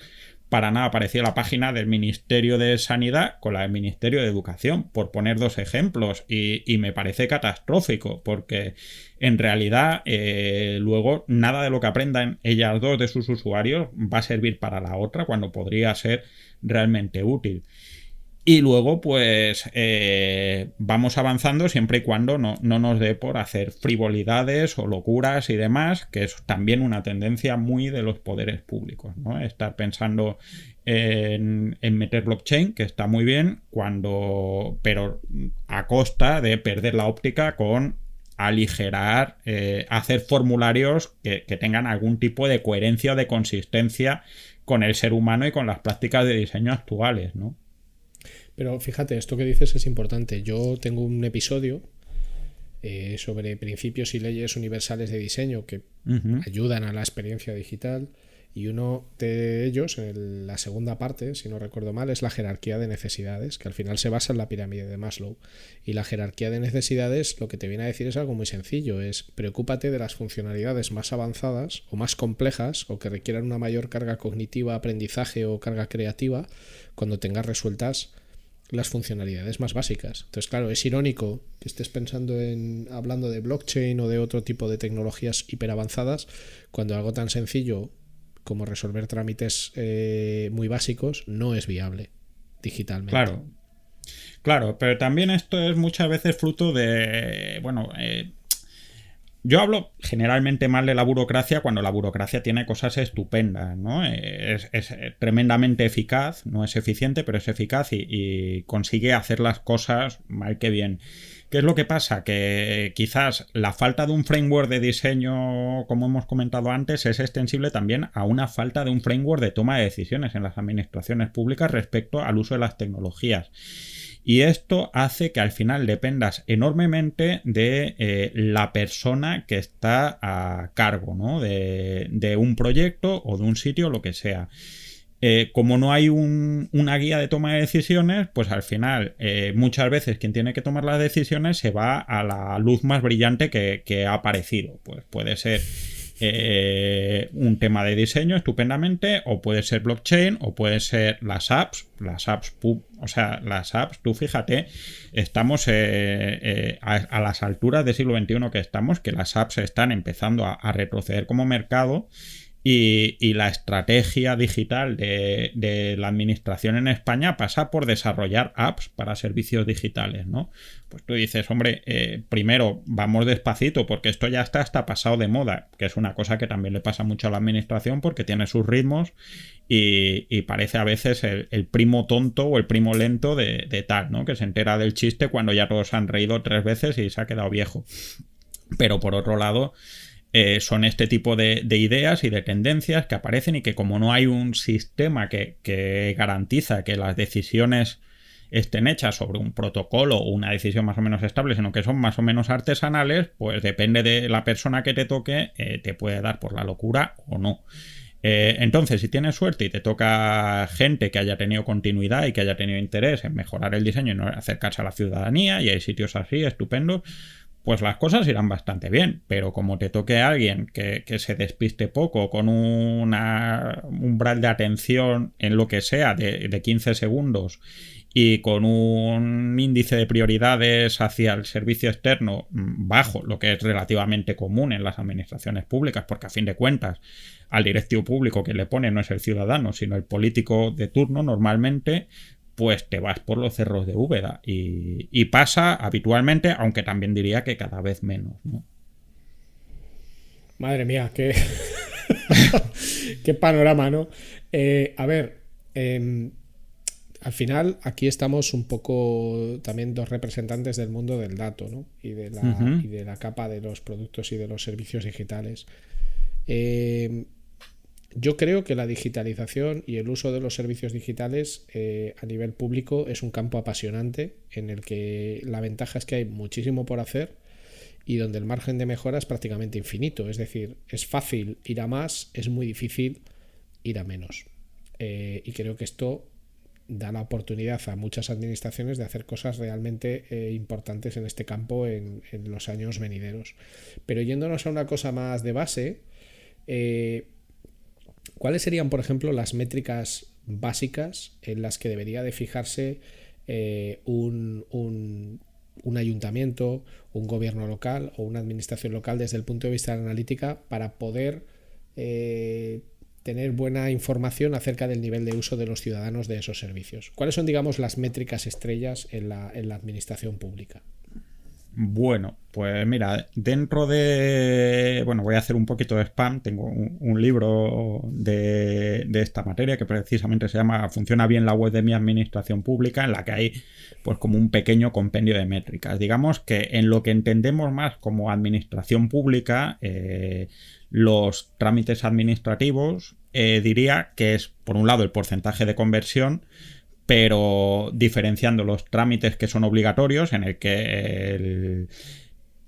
para nada parecía la página del Ministerio de Sanidad con la del Ministerio de Educación, por poner dos ejemplos, y me parece catastrófico, porque en realidad luego nada de lo que aprendan ellas dos de sus usuarios va a servir para la otra, cuando podría ser realmente útil. Y luego, pues, vamos avanzando siempre y cuando no nos dé por hacer frivolidades o locuras y demás, que es también una tendencia muy de los poderes públicos, ¿no? Estar pensando en meter blockchain, que está muy bien, pero a costa de perder la óptica con aligerar, hacer formularios que tengan algún tipo de coherencia o de consistencia con el ser humano y con las prácticas de diseño actuales, ¿no? Pero fíjate, esto que dices es importante. Yo tengo un episodio sobre principios y leyes universales de diseño que ayudan a la experiencia digital, y uno de ellos, en la segunda parte, si no recuerdo mal, es la jerarquía de necesidades, que al final se basa en la pirámide de Maslow. Y la jerarquía de necesidades lo que te viene a decir es algo muy sencillo, es preocúpate de las funcionalidades más avanzadas o más complejas o que requieran una mayor carga cognitiva, aprendizaje o carga creativa cuando tengas resueltas las funcionalidades más básicas. Entonces, claro, es irónico que estés hablando de blockchain o de otro tipo de tecnologías hiperavanzadas cuando algo tan sencillo como resolver trámites muy básicos no es viable digitalmente. Claro, pero también esto es muchas veces fruto de, yo hablo generalmente mal de la burocracia cuando la burocracia tiene cosas estupendas, ¿no? Es tremendamente eficaz, no es eficiente, pero es eficaz y consigue hacer las cosas mal que bien. ¿Qué es lo que pasa? Que quizás la falta de un framework de diseño, como hemos comentado antes, es extensible también a una falta de un framework de toma de decisiones en las administraciones públicas respecto al uso de las tecnologías. Y esto hace que al final dependas enormemente de la persona que está a cargo, ¿no? de un proyecto o de un sitio, lo que sea. Como no hay una guía de toma de decisiones, pues al final muchas veces quien tiene que tomar las decisiones se va a la luz más brillante que ha aparecido. Pues puede ser un tema de diseño estupendamente, o puede ser blockchain, o puede ser las apps, tú fíjate, estamos a las alturas del siglo XXI que estamos, que las apps están empezando a retroceder como mercado. Y la estrategia digital de la administración en España pasa por desarrollar apps para servicios digitales, ¿no? Pues tú dices, hombre, primero vamos despacito porque esto ya está pasado de moda, que es una cosa que también le pasa mucho a la administración porque tiene sus ritmos y parece a veces el primo tonto o el primo lento de tal, ¿no? Que se entera del chiste cuando ya todos han reído 3 veces y se ha quedado viejo. Pero por otro lado, son este tipo de ideas y de tendencias que aparecen y que como no hay un sistema que garantiza que las decisiones estén hechas sobre un protocolo o una decisión más o menos estable, sino que son más o menos artesanales, pues depende de la persona que te toque, te puede dar por la locura o no. Entonces, si tienes suerte y te toca gente que haya tenido continuidad y que haya tenido interés en mejorar el diseño y no acercarse a la ciudadanía, y hay sitios así estupendos, pues las cosas irán bastante bien, pero como te toque a alguien que se despiste poco, con un umbral de atención en lo que sea de 15 segundos y con un índice de prioridades hacia el servicio externo bajo, lo que es relativamente común en las administraciones públicas, porque a fin de cuentas al directivo público que le pone no es el ciudadano, sino el político de turno normalmente, pues te vas por los cerros de Úbeda y pasa habitualmente, aunque también diría que cada vez menos, ¿no? Madre mía, qué qué panorama, ¿no? A ver, al final aquí estamos un poco también dos representantes del mundo del dato, ¿no? Y de la capa de los productos y de los servicios digitales. Yo creo que la digitalización y el uso de los servicios digitales a nivel público es un campo apasionante en el que la ventaja es que hay muchísimo por hacer y donde el margen de mejora es prácticamente infinito. Es decir, es fácil ir a más, es muy difícil ir a menos. Y creo que esto da la oportunidad a muchas administraciones de hacer cosas realmente importantes en este campo en los años venideros. Pero yéndonos a una cosa más de base, ¿cuáles serían, por ejemplo, las métricas básicas en las que debería de fijarse un ayuntamiento, un gobierno local o una administración local desde el punto de vista de la analítica para poder tener buena información acerca del nivel de uso de los ciudadanos de esos servicios? ¿Cuáles son, digamos, las métricas estrellas en la administración pública? Bueno, pues mira, dentro de... Bueno, voy a hacer un poquito de spam. Tengo un libro de esta materia que precisamente se llama Funciona bien la web de mi administración pública, en la que hay pues como un pequeño compendio de métricas. Digamos que en lo que entendemos más como administración pública, los trámites administrativos, diría que es, por un lado, el porcentaje de conversión, pero diferenciando los trámites que son obligatorios, en el que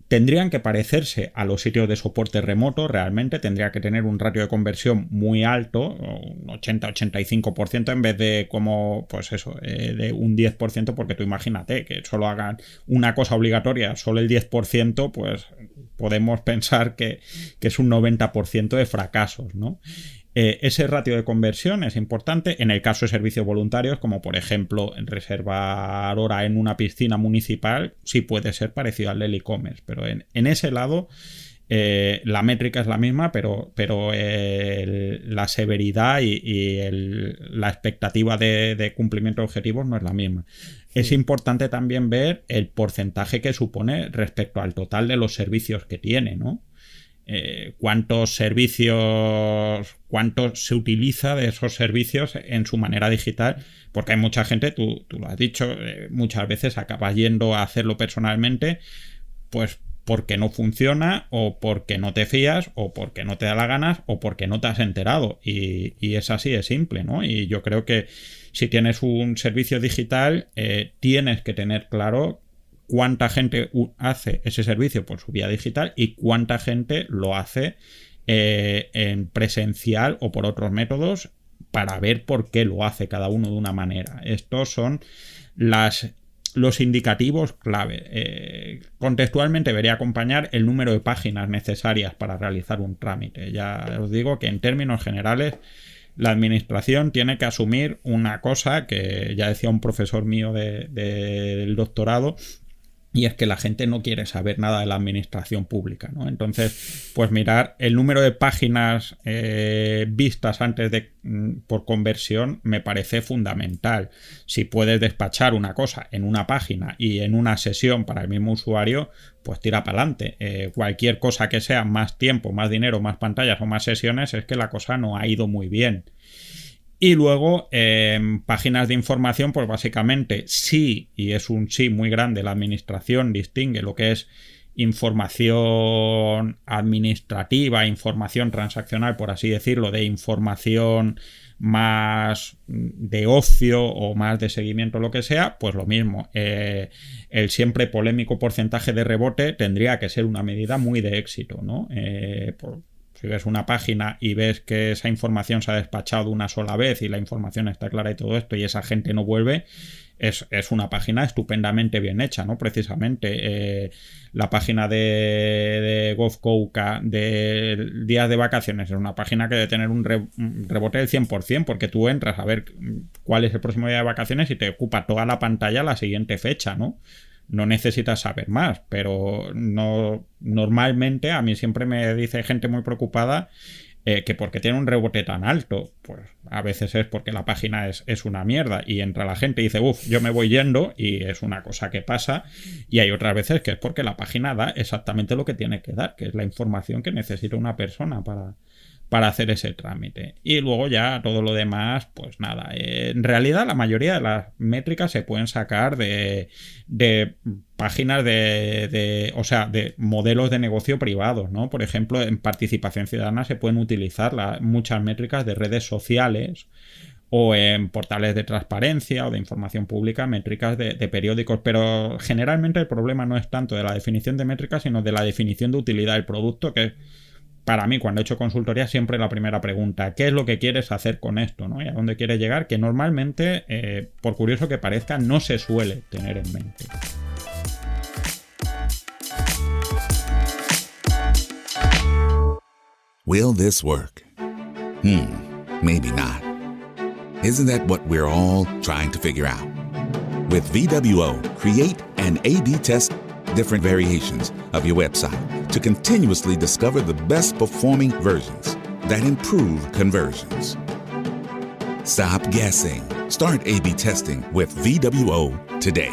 tendrían que parecerse a los sitios de soporte remoto, realmente tendría que tener un ratio de conversión muy alto, un 80-85%, en vez de como, pues eso, de un 10%, porque tú imagínate que solo hagan una cosa obligatoria, solo el 10%, pues podemos pensar que es un 90% de fracasos, ¿no? Ese ratio de conversión es importante en el caso de servicios voluntarios, como por ejemplo reservar hora en una piscina municipal. Sí puede ser parecido al del e-commerce, pero en ese lado la métrica es la misma, pero la severidad y la expectativa de cumplimiento de objetivos no es la misma. Sí. Es importante también ver el porcentaje que supone respecto al total de los servicios que tiene, ¿no? Cuántos servicios, cuánto se utiliza de esos servicios en su manera digital, porque hay mucha gente, tú lo has dicho, muchas veces acabas yendo a hacerlo personalmente, pues porque no funciona, o porque no te fías, o porque no te da la ganas, o porque no te has enterado, y es así de simple, ¿no? Y yo creo que si tienes un servicio digital, tienes que tener claro cuánta gente hace ese servicio por su vía digital y cuánta gente lo hace en presencial o por otros métodos, para ver por qué lo hace cada uno de una manera. Estos son los indicativos clave. Contextualmente debería acompañar el número de páginas necesarias para realizar un trámite. Ya os digo que en términos generales la administración tiene que asumir una cosa que ya decía un profesor mío del doctorado, y es que la gente no quiere saber nada de la administración pública, ¿no? Entonces, pues mirar el número de páginas vistas antes de por conversión me parece fundamental. Si puedes despachar una cosa en una página y en una sesión para el mismo usuario, pues tira para adelante. Cualquier cosa que sea más tiempo, más dinero, más pantallas o más sesiones, es que la cosa no ha ido muy bien. Y luego, páginas de información, pues básicamente sí, y es un sí muy grande, la administración distingue lo que es información administrativa, información transaccional, por así decirlo, de información más de ocio o más de seguimiento, lo que sea, pues lo mismo. El siempre polémico porcentaje de rebote tendría que ser una medida muy de éxito, ¿no? Si ves una página y ves que esa información se ha despachado una sola vez y la información está clara y todo esto y esa gente no vuelve, es una página estupendamente bien hecha, ¿no? Precisamente la página de GovCouca de días de vacaciones es una página que debe tener un rebote del 100%, porque tú entras a ver cuál es el próximo día de vacaciones y te ocupa toda la pantalla la siguiente fecha, ¿no? No necesitas saber más, pero no, normalmente a mí siempre me dice gente muy preocupada que porque tiene un rebote tan alto. Pues a veces es porque la página es una mierda y entra la gente y dice, yo me voy yendo, y es una cosa que pasa, y hay otras veces que es porque la página da exactamente lo que tiene que dar, que es la información que necesita una persona para hacer ese trámite. Y luego ya todo lo demás, pues nada. En realidad la mayoría de las métricas se pueden sacar de páginas o sea, de modelos de negocio privados, ¿no? Por ejemplo, en participación ciudadana se pueden utilizar muchas métricas de redes sociales, o en portales de transparencia o de información pública, métricas de periódicos, pero generalmente el problema no es tanto de la definición de métricas, sino de la definición de utilidad del producto, que para mí, cuando he hecho consultoría, siempre la primera pregunta, ¿qué es lo que quieres hacer con esto, ¿no? ¿Y a dónde quieres llegar? Que normalmente, por curioso que parezca, no se suele tener en mente. Will this work? Maybe not. Isn't that what we're all trying to figure out? With VWO, create and A/B test different variations of your website to continuously discover the best performing versions that improve conversions. Stop guessing. Start A/B testing with VWO today.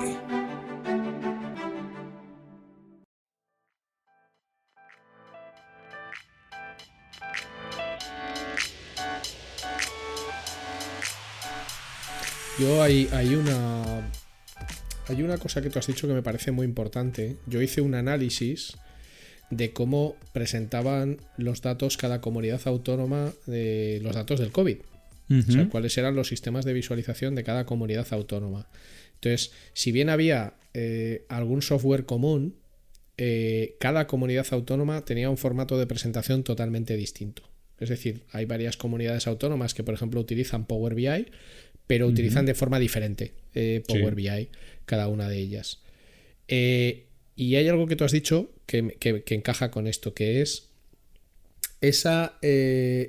Hay una cosa que tú has dicho que me parece muy importante. Yo hice un análisis de cómo presentaban los datos cada comunidad autónoma de los datos del COVID. O sea, cuáles eran los sistemas de visualización de cada comunidad autónoma. Entonces, si bien había algún software común, cada comunidad autónoma tenía un formato de presentación totalmente distinto. Es decir, hay varias comunidades autónomas que, por ejemplo, utilizan Power BI, pero utilizan de forma diferente Power BI, cada una de ellas. Y hay algo que tú has dicho que encaja con esto, que es esa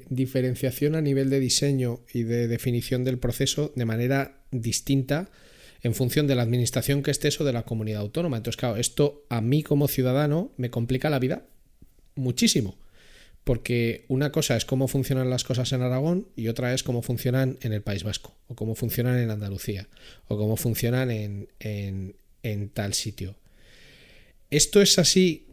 diferenciación a nivel de diseño y de definición del proceso de manera distinta en función de la administración que estés o de la comunidad autónoma. Entonces, claro, esto a mí como ciudadano me complica la vida muchísimo. Porque una cosa es cómo funcionan las cosas en Aragón y otra es cómo funcionan en el País Vasco, o cómo funcionan en Andalucía, o cómo funcionan en tal sitio. Esto es así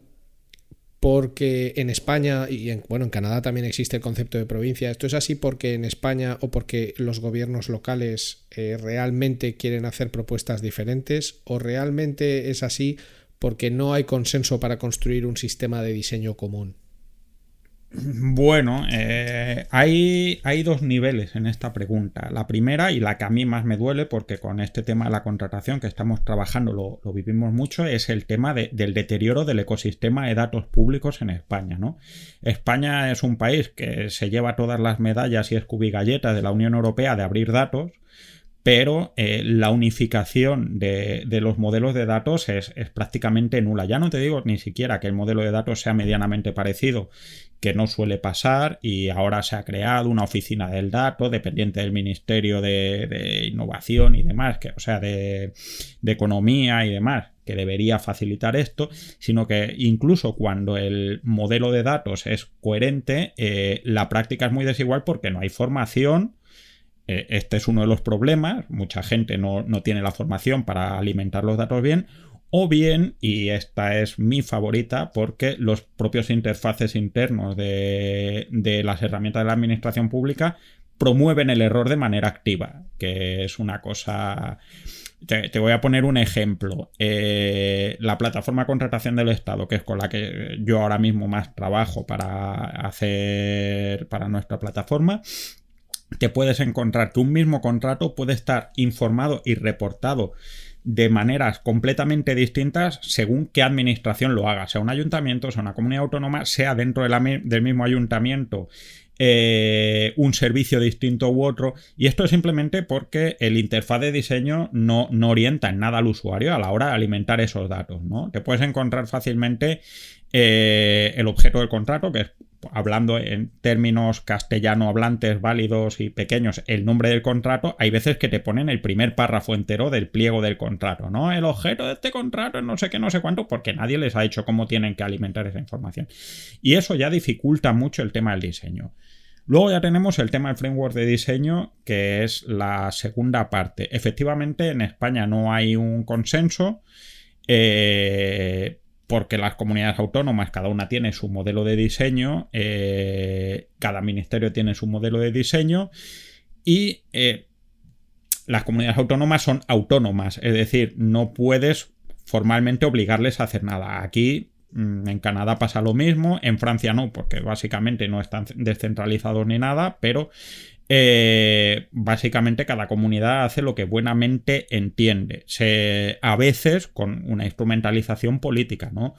porque en España y en Canadá también existe el concepto de provincia. Esto es así porque en España o porque los gobiernos locales realmente quieren hacer propuestas diferentes, o realmente es así porque no hay consenso para construir un sistema de diseño común. Bueno, hay dos niveles en esta pregunta. La primera, y la que a mí más me duele, porque con este tema de la contratación que estamos trabajando lo vivimos mucho, es el tema del deterioro del ecosistema de datos públicos en España, ¿no? España es un país que se lleva todas las medallas y escubigalletas de la Unión Europea de abrir datos, pero la unificación de los modelos de datos es prácticamente nula. Ya no te digo ni siquiera que el modelo de datos sea medianamente parecido, que no suele pasar, y ahora se ha creado una oficina del dato dependiente del Ministerio de Innovación y demás, o sea, de Economía y demás, que debería facilitar esto, sino que incluso cuando el modelo de datos es coherente, la práctica es muy desigual porque no hay formación. Este es uno de los problemas, mucha gente no tiene la formación para alimentar los datos bien, o bien, y esta es mi favorita, porque los propios interfaces internos de las herramientas de la administración pública promueven el error de manera activa, que es una cosa... Te voy a poner un ejemplo. La plataforma de contratación del Estado, que es con la que yo ahora mismo más trabajo para nuestra plataforma, te puedes encontrar que un mismo contrato puede estar informado y reportado de maneras completamente distintas según qué administración lo haga, sea un ayuntamiento, sea una comunidad autónoma, sea dentro del mismo ayuntamiento un servicio distinto u otro, y esto es simplemente porque el interfaz de diseño no orienta en nada al usuario a la hora de alimentar esos datos, ¿no? Te puedes encontrar fácilmente el objeto del contrato, que es, hablando en términos castellano hablantes válidos y pequeños, el nombre del contrato. Hay veces que te ponen el primer párrafo entero del pliego del contrato, ¿no? El objeto de este contrato es no sé qué, no sé cuánto, porque nadie les ha dicho cómo tienen que alimentar esa información. Y eso ya dificulta mucho el tema del diseño. Luego ya tenemos el tema del framework de diseño, que es la segunda parte. Efectivamente, en España no hay un consenso, porque las comunidades autónomas, cada una tiene su modelo de diseño, cada ministerio tiene su modelo de diseño, y las comunidades autónomas son autónomas, es decir, no puedes formalmente obligarles a hacer nada. Aquí, en Canadá pasa lo mismo, en Francia no, porque básicamente no están descentralizados ni nada, pero básicamente cada comunidad hace lo que buenamente entiende, a veces con una instrumentalización política, ¿no?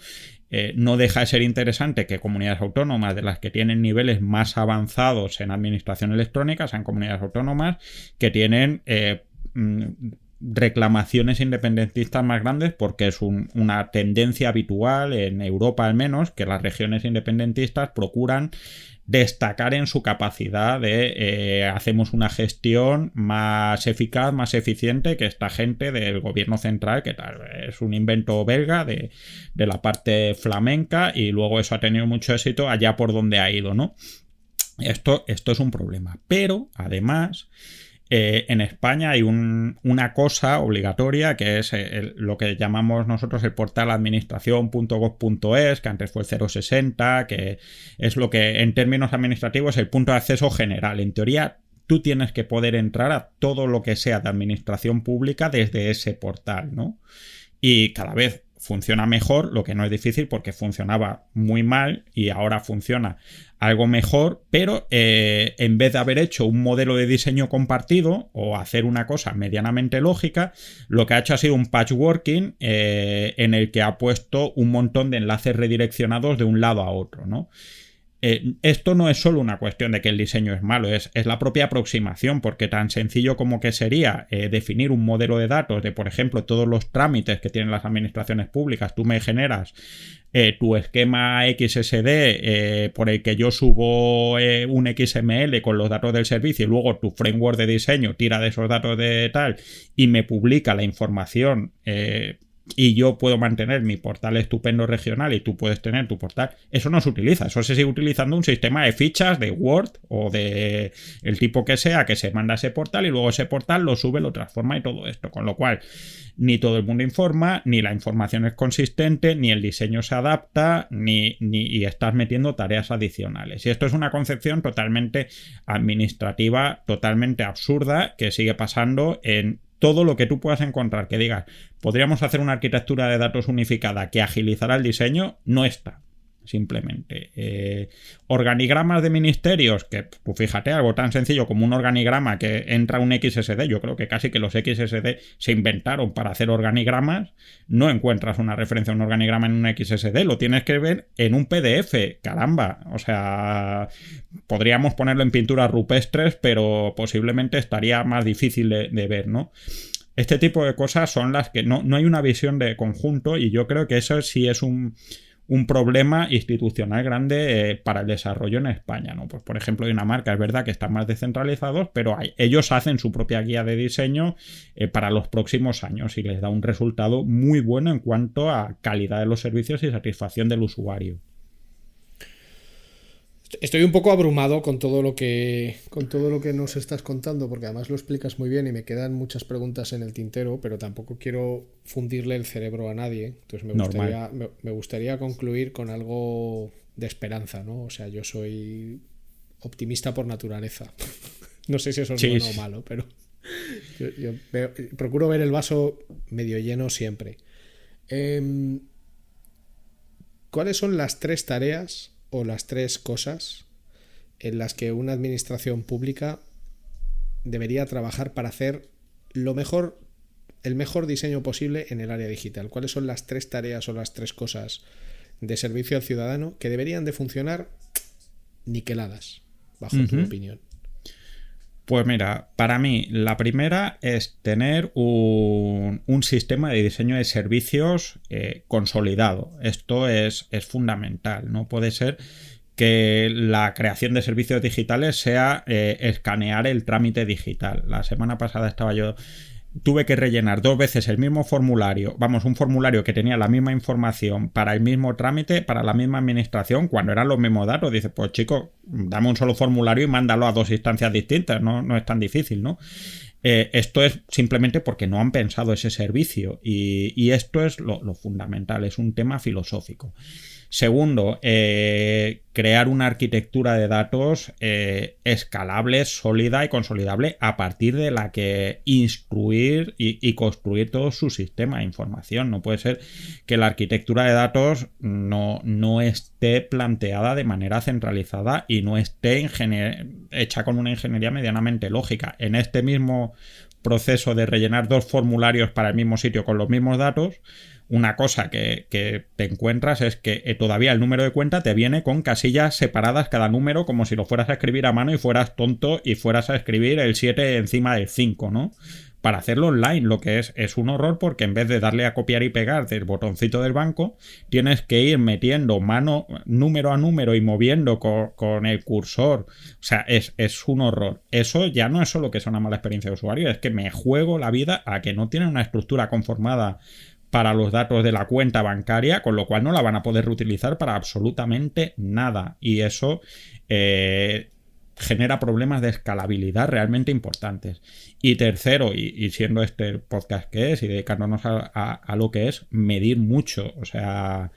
No deja de ser interesante que comunidades autónomas de las que tienen niveles más avanzados en administración electrónica sean comunidades autónomas que tienen reclamaciones independentistas más grandes, porque es una tendencia habitual en Europa, al menos, que las regiones independentistas procuran destacar en su capacidad de hacemos una gestión más eficaz, más eficiente que esta gente del gobierno central, que tal es un invento belga de la parte flamenca, y luego eso ha tenido mucho éxito allá por donde ha ido, ¿no? Esto es un problema. Pero además, en España hay una cosa obligatoria, que es lo que llamamos nosotros el portal administración.gov.es, que antes fue el 060, que es lo que en términos administrativos es el punto de acceso general. En teoría, tú tienes que poder entrar a todo lo que sea de administración pública desde ese portal, ¿no? Y cada vez funciona mejor, lo que no es difícil porque funcionaba muy mal y ahora funciona algo mejor, pero en vez de haber hecho un modelo de diseño compartido o hacer una cosa medianamente lógica, lo que ha hecho ha sido un patchworking en el que ha puesto un montón de enlaces redireccionados de un lado a otro, ¿no? Esto no es solo una cuestión de que el diseño es malo, es la propia aproximación, porque tan sencillo como que sería definir un modelo de datos de, por ejemplo, todos los trámites que tienen las administraciones públicas. Tú me generas tu esquema XSD por el que yo subo un XML con los datos del servicio, y luego tu framework de diseño tira de esos datos de tal y me publica la información, y yo puedo mantener mi portal estupendo regional y tú puedes tener tu portal. Eso no se utiliza, eso se sigue utilizando un sistema de fichas de Word o de el tipo que sea, que se manda a ese portal y luego ese portal lo sube, lo transforma y todo esto, con lo cual ni todo el mundo informa, ni la información es consistente, ni el diseño se adapta, y estás metiendo tareas adicionales. Y esto es una concepción totalmente administrativa, totalmente absurda, que sigue pasando en todo lo que tú puedas encontrar que digas podríamos hacer una arquitectura de datos unificada que agilizará el diseño, no está. simplemente. Organigramas de ministerios, que pues fíjate, algo tan sencillo como un organigrama que entra un XSD, yo creo que casi que los XSD se inventaron para hacer organigramas, no encuentras una referencia a un organigrama en un XSD, lo tienes que ver en un PDF, caramba, o sea, podríamos ponerlo en pinturas rupestres, pero posiblemente estaría más difícil de ver, ¿no? Este tipo de cosas son las que no hay una visión de conjunto, y yo creo que eso sí es un problema institucional grande para el desarrollo en España, ¿no? Pues por ejemplo, Dinamarca es verdad que están más descentralizados, pero ellos hacen su propia guía de diseño para los próximos años y les da un resultado muy bueno en cuanto a calidad de los servicios y satisfacción del usuario. Estoy un poco abrumado con todo lo que nos estás contando, porque además lo explicas muy bien y me quedan muchas preguntas en el tintero, pero tampoco quiero fundirle el cerebro a nadie. Entonces me gustaría concluir con algo de esperanza, ¿no? O sea, yo soy optimista por naturaleza. No sé si eso es bueno o malo, pero yo procuro ver el vaso medio lleno siempre. ¿Cuáles son las 3 tareas o las 3 cosas en las que una administración pública debería trabajar para hacer el mejor diseño posible en el área digital? ¿Cuáles son las 3 tareas o las 3 cosas de servicio al ciudadano que deberían de funcionar niqueladas, bajo tu opinión? Pues mira, para mí la primera es tener un sistema de diseño de servicios consolidado. Esto es fundamental. No puede ser que la creación de servicios digitales sea escanear el trámite digital. La semana pasada tuve que rellenar 2 veces el mismo formulario, un formulario que tenía la misma información para el mismo trámite, para la misma administración, cuando eran los mismos datos. Dices, pues chico, dame un solo formulario y mándalo a 2 instancias distintas, no es tan difícil, ¿no? Esto es simplemente porque no han pensado ese servicio, y esto es lo fundamental, es un tema filosófico. Segundo, crear una arquitectura de datos escalable, sólida y consolidable, a partir de la que instruir y construir todo su sistema de información. No puede ser que la arquitectura de datos no esté planteada de manera centralizada y no esté hecha con una ingeniería medianamente lógica. En este mismo proceso de rellenar 2 formularios para el mismo sitio con los mismos datos, una cosa que te encuentras es que todavía el número de cuenta te viene con casillas separadas cada número, como si lo fueras a escribir a mano y fueras tonto y fueras a escribir el 7 encima del 5, ¿no? Para hacerlo online, lo que es un horror, porque en vez de darle a copiar y pegar del botoncito del banco, tienes que ir metiendo mano número a número y moviendo con el cursor. O sea, es un horror. Eso ya no es solo que es una mala experiencia de usuario, es que me juego la vida a que no tienen una estructura conformada para los datos de la cuenta bancaria, con lo cual no la van a poder reutilizar para absolutamente nada, y eso genera problemas de escalabilidad realmente importantes. Y tercero, y siendo este el podcast que es y dedicándonos a lo que es, medir mucho. O sea,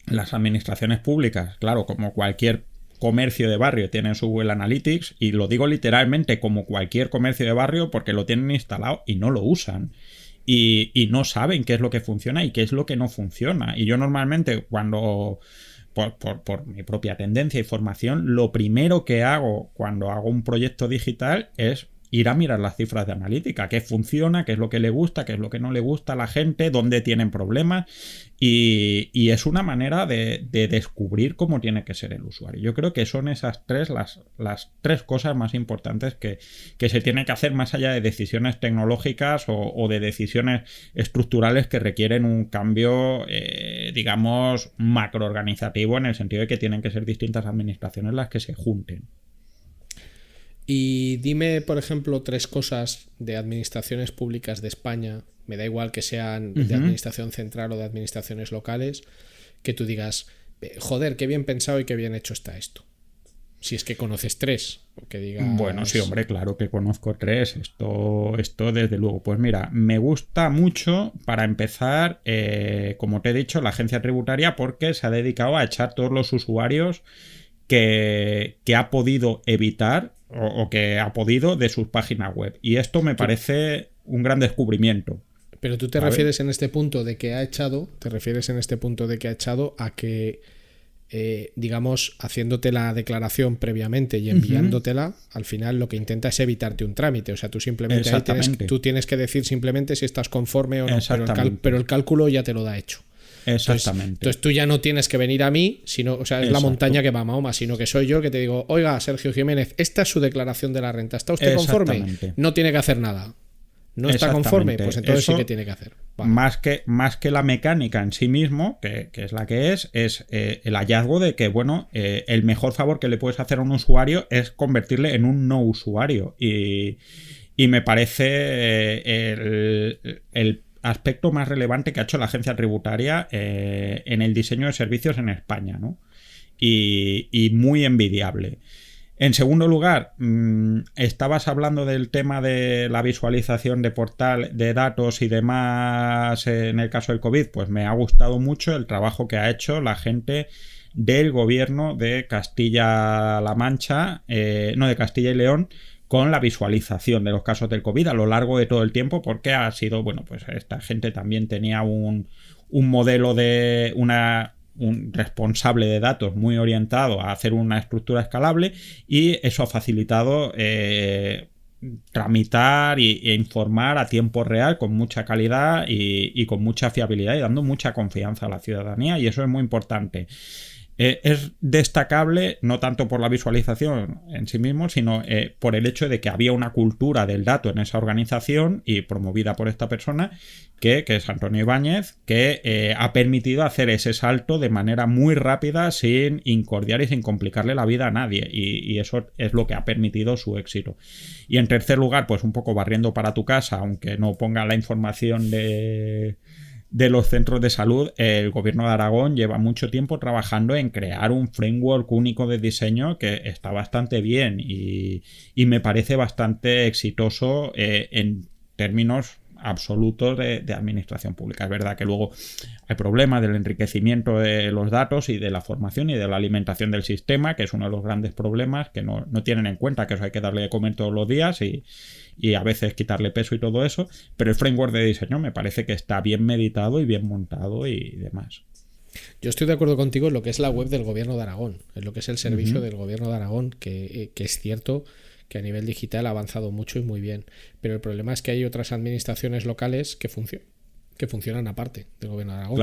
las administraciones públicas, claro, como cualquier comercio de barrio, tienen su Google Analytics, y lo digo literalmente como cualquier comercio de barrio, porque lo tienen instalado y no lo usan. Y no saben qué es lo que funciona y qué es lo que no funciona. Y yo normalmente, cuando por mi propia tendencia y formación, lo primero que hago cuando hago un proyecto digital es ir a mirar las cifras de analítica, qué funciona, qué es lo que le gusta, qué es lo que no le gusta a la gente, dónde tienen problemas, y es una manera de descubrir cómo tiene que ser el usuario. Yo creo que son esas 3 las 3 cosas más importantes que se tienen que hacer, más allá de decisiones tecnológicas o de decisiones estructurales que requieren un cambio, digamos, macroorganizativo, en el sentido de que tienen que ser distintas administraciones las que se junten. Y dime, por ejemplo, 3 cosas de administraciones públicas de España, me da igual que sean de administración central o de administraciones locales, que tú digas, joder, qué bien pensado y qué bien hecho está esto. Si es que conoces 3, o que digas... Bueno, sí, hombre, claro que conozco 3. Esto desde luego. Pues mira, me gusta mucho, para empezar, como te he dicho, la agencia tributaria, porque se ha dedicado a echar todos los usuarios que ha podido evitar o que ha podido de sus páginas web. Y esto me parece un gran descubrimiento. Pero tú te refieres en este punto de que ha echado, a que digamos, haciéndote la declaración previamente y enviándotela, al final lo que intenta es evitarte un trámite. O sea, tú simplemente ahí tienes que decir simplemente si estás conforme o no, pero el cálculo ya te lo da hecho. Exactamente. Entonces tú ya no tienes que venir a mí, sino, o sea, es la montaña que va a Mahoma, sino que soy yo el que te digo, oiga, Sergio Jiménez, esta es su declaración de la renta. ¿Está usted conforme? No tiene que hacer nada. ¿No está conforme? Pues entonces eso, sí que tiene que hacer. Vale. Más que la mecánica en sí mismo, que es la que es el hallazgo de que, bueno, el mejor favor que le puedes hacer a un usuario es convertirle en un no usuario. Y me parece el aspecto más relevante que ha hecho la agencia tributaria en el diseño de servicios en España, ¿no? Y muy envidiable. En segundo lugar, estabas hablando del tema de la visualización de portal de datos y demás en el caso del COVID. Pues me ha gustado mucho el trabajo que ha hecho la gente del gobierno de Castilla-La Mancha, no, de Castilla y León, con la visualización de los casos del COVID a lo largo de todo el tiempo, porque ha sido, bueno, pues esta gente también tenía un modelo de un responsable de datos muy orientado a hacer una estructura escalable, y eso ha facilitado tramitar e informar a tiempo real con mucha calidad y con mucha fiabilidad, y dando mucha confianza a la ciudadanía, y eso es muy importante. Es destacable no tanto por la visualización en sí mismo, sino por el hecho de que había una cultura del dato en esa organización y promovida por esta persona, que es Antonio Ibáñez, que ha permitido hacer ese salto de manera muy rápida, sin incordiar y sin complicarle la vida a nadie, y eso es lo que ha permitido su éxito. Y en tercer lugar, pues un poco barriendo para tu casa, aunque no ponga la información de los centros de salud, el gobierno de Aragón lleva mucho tiempo trabajando en crear un framework único de diseño que está bastante bien y me parece bastante exitoso en términos absolutos de administración pública. Es verdad que luego hay problemas del enriquecimiento de los datos y de la formación y de la alimentación del sistema, que es uno de los grandes problemas que no tienen en cuenta, que eso hay que darle de comer todos los días y a veces quitarle peso y todo eso, pero el framework de diseño me parece que está bien meditado y bien montado y demás. Yo estoy de acuerdo contigo en lo que es la web del gobierno de Aragón, en lo que es el servicio del gobierno de Aragón, que es cierto que a nivel digital ha avanzado mucho y muy bien, pero el problema es que hay otras administraciones locales que funcionan aparte del gobierno de Aragón,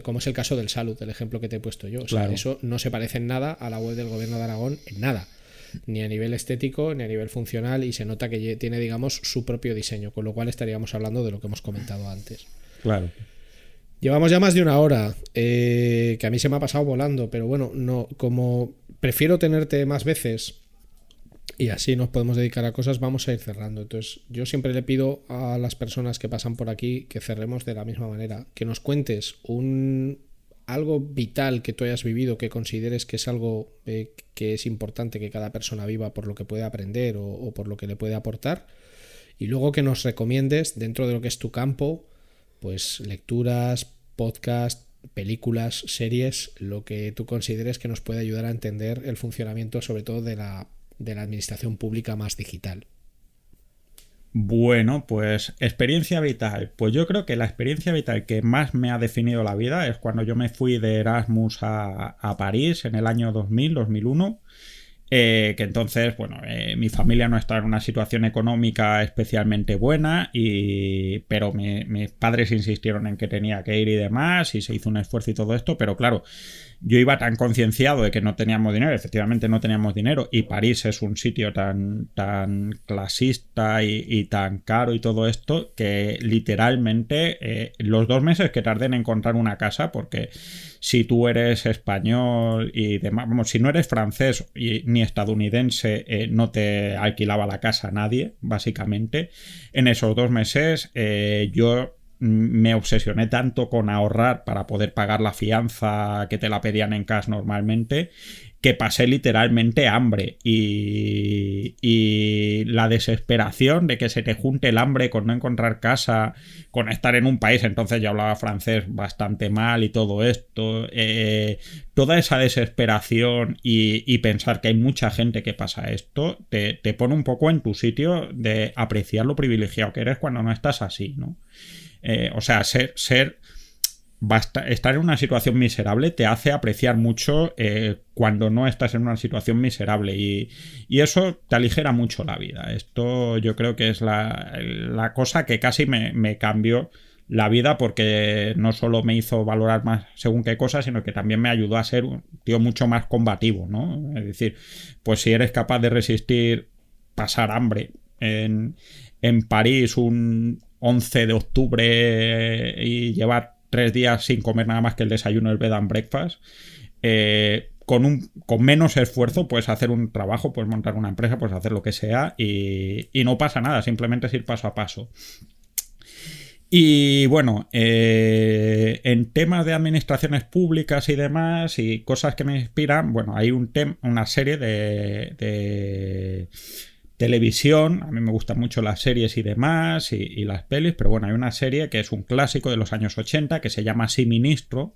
como es el caso del Salud, el ejemplo que te he puesto yo. O sea, eso no se parece en nada a la web del gobierno de Aragón, en nada, ni a nivel estético ni a nivel funcional, y se nota que tiene, digamos, su propio diseño, con lo cual estaríamos hablando de lo que hemos comentado antes. Claro. Llevamos ya más de una hora, que a mí se me ha pasado volando, pero bueno, no, como prefiero tenerte más veces y así nos podemos dedicar a cosas, vamos a ir cerrando. Entonces yo siempre le pido a las personas que pasan por aquí que cerremos de la misma manera, que nos cuentes algo vital que tú hayas vivido, que consideres que es algo que es importante que cada persona viva por lo que puede aprender o por lo que le puede aportar, y luego que nos recomiendes dentro de lo que es tu campo, pues lecturas, podcast, películas, series, lo que tú consideres que nos puede ayudar a entender el funcionamiento, sobre todo de la administración pública más digital. Bueno, pues experiencia vital. Pues yo creo que la experiencia vital que más me ha definido la vida es cuando yo me fui de Erasmus a París en el año 2001. Que entonces, bueno, mi familia no estaba en una situación económica especialmente buena, pero mis padres insistieron en que tenía que ir y demás, y se hizo un esfuerzo y todo esto, pero claro, yo iba tan concienciado de que no teníamos dinero, efectivamente no teníamos dinero, y París es un sitio tan clasista y tan caro y todo esto, que literalmente los 2 meses que tardé en encontrar una casa, porque si tú eres español y demás, vamos, si no eres francés ni estadounidense, no te alquilaba la casa nadie, básicamente. En esos 2 meses yo me obsesioné tanto con ahorrar para poder pagar la fianza que te la pedían en cash normalmente, que pasé literalmente hambre, y la desesperación de que se te junte el hambre con no encontrar casa, con estar en un país, entonces yo hablaba francés bastante mal y todo esto, toda esa desesperación y pensar que hay mucha gente que pasa esto, te pone un poco en tu sitio de apreciar lo privilegiado que eres cuando no estás así, ¿no? O sea, ser estar en una situación miserable te hace apreciar mucho cuando no estás en una situación miserable y eso te aligera mucho la vida. Esto yo creo que es la cosa que casi me cambió la vida, porque no solo me hizo valorar más según qué cosas, sino que también me ayudó a ser un tío mucho más combativo, ¿no? Es decir, pues si eres capaz de resistir pasar hambre en París un 11 de octubre y llevar 3 días sin comer nada más que el desayuno, el bed and breakfast, con menos esfuerzo puedes hacer un trabajo, puedes montar una empresa, puedes hacer lo que sea y no pasa nada, simplemente es ir paso a paso. Y bueno, en temas de administraciones públicas y demás y cosas que me inspiran, bueno, hay una serie de televisión. A mí me gustan mucho las series y demás y las pelis, pero bueno, hay una serie que es un clásico de los años 80 que se llama Sí, Ministro,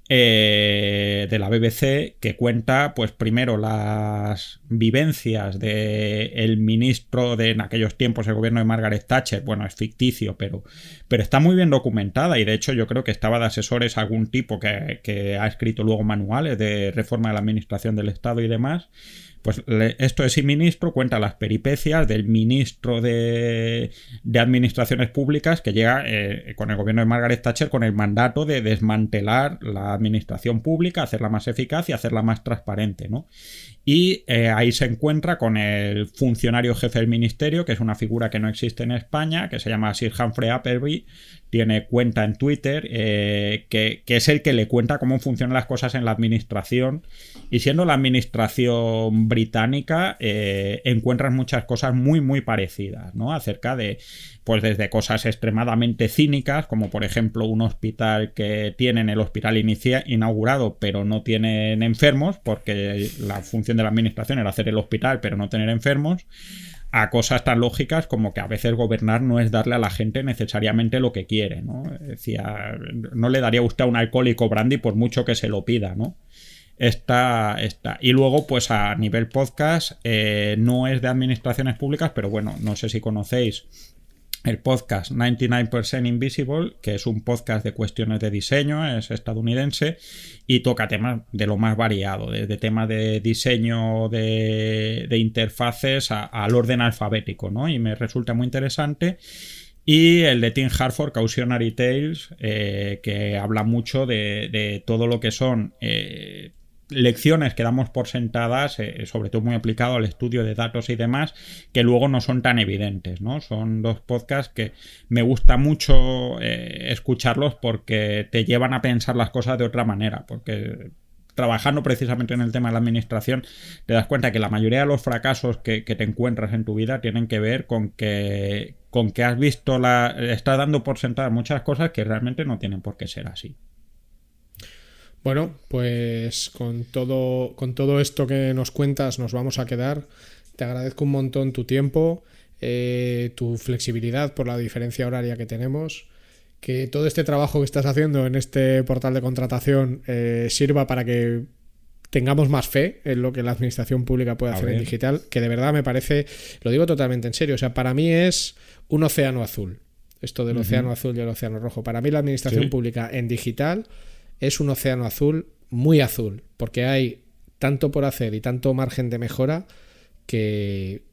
de la BBC, que cuenta pues primero las vivencias del ministro en aquellos tiempos, el gobierno de Margaret Thatcher. Bueno, es ficticio, pero está muy bien documentada y de hecho yo creo que estaba de asesores algún tipo que ha escrito luego manuales de reforma de la administración del Estado y demás. Pues esto es Sí, Ministro, cuenta las peripecias del ministro de Administraciones Públicas que llega con el gobierno de Margaret Thatcher con el mandato de desmantelar la administración pública, hacerla más eficaz y hacerla más transparente, ¿no? Y ahí se encuentra con el funcionario jefe del ministerio, que es una figura que no existe en España, que se llama Sir Humphrey Appleby. Tiene cuenta en Twitter, que es el que le cuenta cómo funcionan las cosas en la administración. Y siendo la administración británica, encuentras muchas cosas muy, muy parecidas, ¿no? Acerca de, pues desde cosas extremadamente cínicas, como por ejemplo un hospital que tienen el hospital inaugurado, pero no tienen enfermos, porque la función de la administración era hacer el hospital, pero no tener enfermos, a cosas tan lógicas como que a veces gobernar no es darle a la gente necesariamente lo que quiere, ¿no? Decía, no le daría a usted a un alcohólico brandy por mucho que se lo pida, ¿no? Esta. Y luego, pues a nivel podcast, no es de administraciones públicas, pero bueno, no sé si conocéis el podcast 99% Invisible, que es un podcast de cuestiones de diseño, es estadounidense y toca temas de lo más variado, desde temas de diseño de interfaces al orden alfabético, ¿no? Y me resulta muy interesante. Y el de Tim Harford, Cautionary Tales, que habla mucho de todo lo que son lecciones que damos por sentadas, sobre todo muy aplicado al estudio de datos y demás, que luego no son tan evidentes, ¿no? Son dos podcasts que me gusta mucho escucharlos porque te llevan a pensar las cosas de otra manera, porque trabajando precisamente en el tema de la administración te das cuenta que la mayoría de los fracasos que te encuentras en tu vida tienen que ver con que has visto estás dando por sentadas muchas cosas que realmente no tienen por qué ser así. Bueno, pues con todo esto que nos cuentas nos vamos a quedar. Te agradezco un montón tu tiempo, tu flexibilidad por la diferencia horaria que tenemos. Que todo este trabajo que estás haciendo en este portal de contratación sirva para que tengamos más fe en lo que la administración pública puede hacer en digital, que de verdad me parece, lo digo totalmente en serio, o sea, para mí es un océano azul, esto del océano azul y el océano rojo. Para mí la administración pública en digital es un océano azul, muy azul, porque hay tanto por hacer y tanto margen de mejora que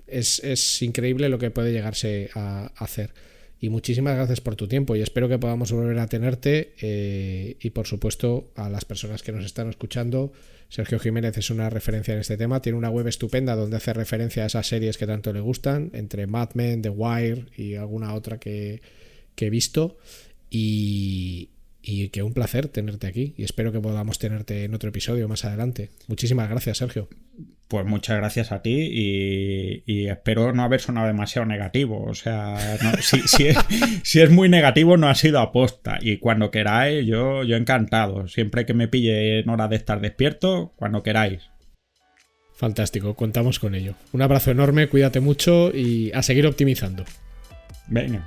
es increíble lo que puede llegarse a hacer. Y muchísimas gracias por tu tiempo y espero que podamos volver a tenerte y por supuesto a las personas que nos están escuchando. Sergio Jiménez es una referencia en este tema, tiene una web estupenda donde hace referencia a esas series que tanto le gustan, entre Mad Men, The Wire y alguna otra que he visto y que un placer tenerte aquí y espero que podamos tenerte en otro episodio más adelante. Muchísimas gracias, Sergio. Pues muchas gracias a ti y espero no haber sonado demasiado negativo. O sea, no, si es muy negativo no ha sido aposta. Y cuando queráis, yo encantado. Siempre que me pille en hora de estar despierto, cuando queráis. Fantástico, contamos con ello. Un abrazo enorme, cuídate mucho y a seguir optimizando. Venga.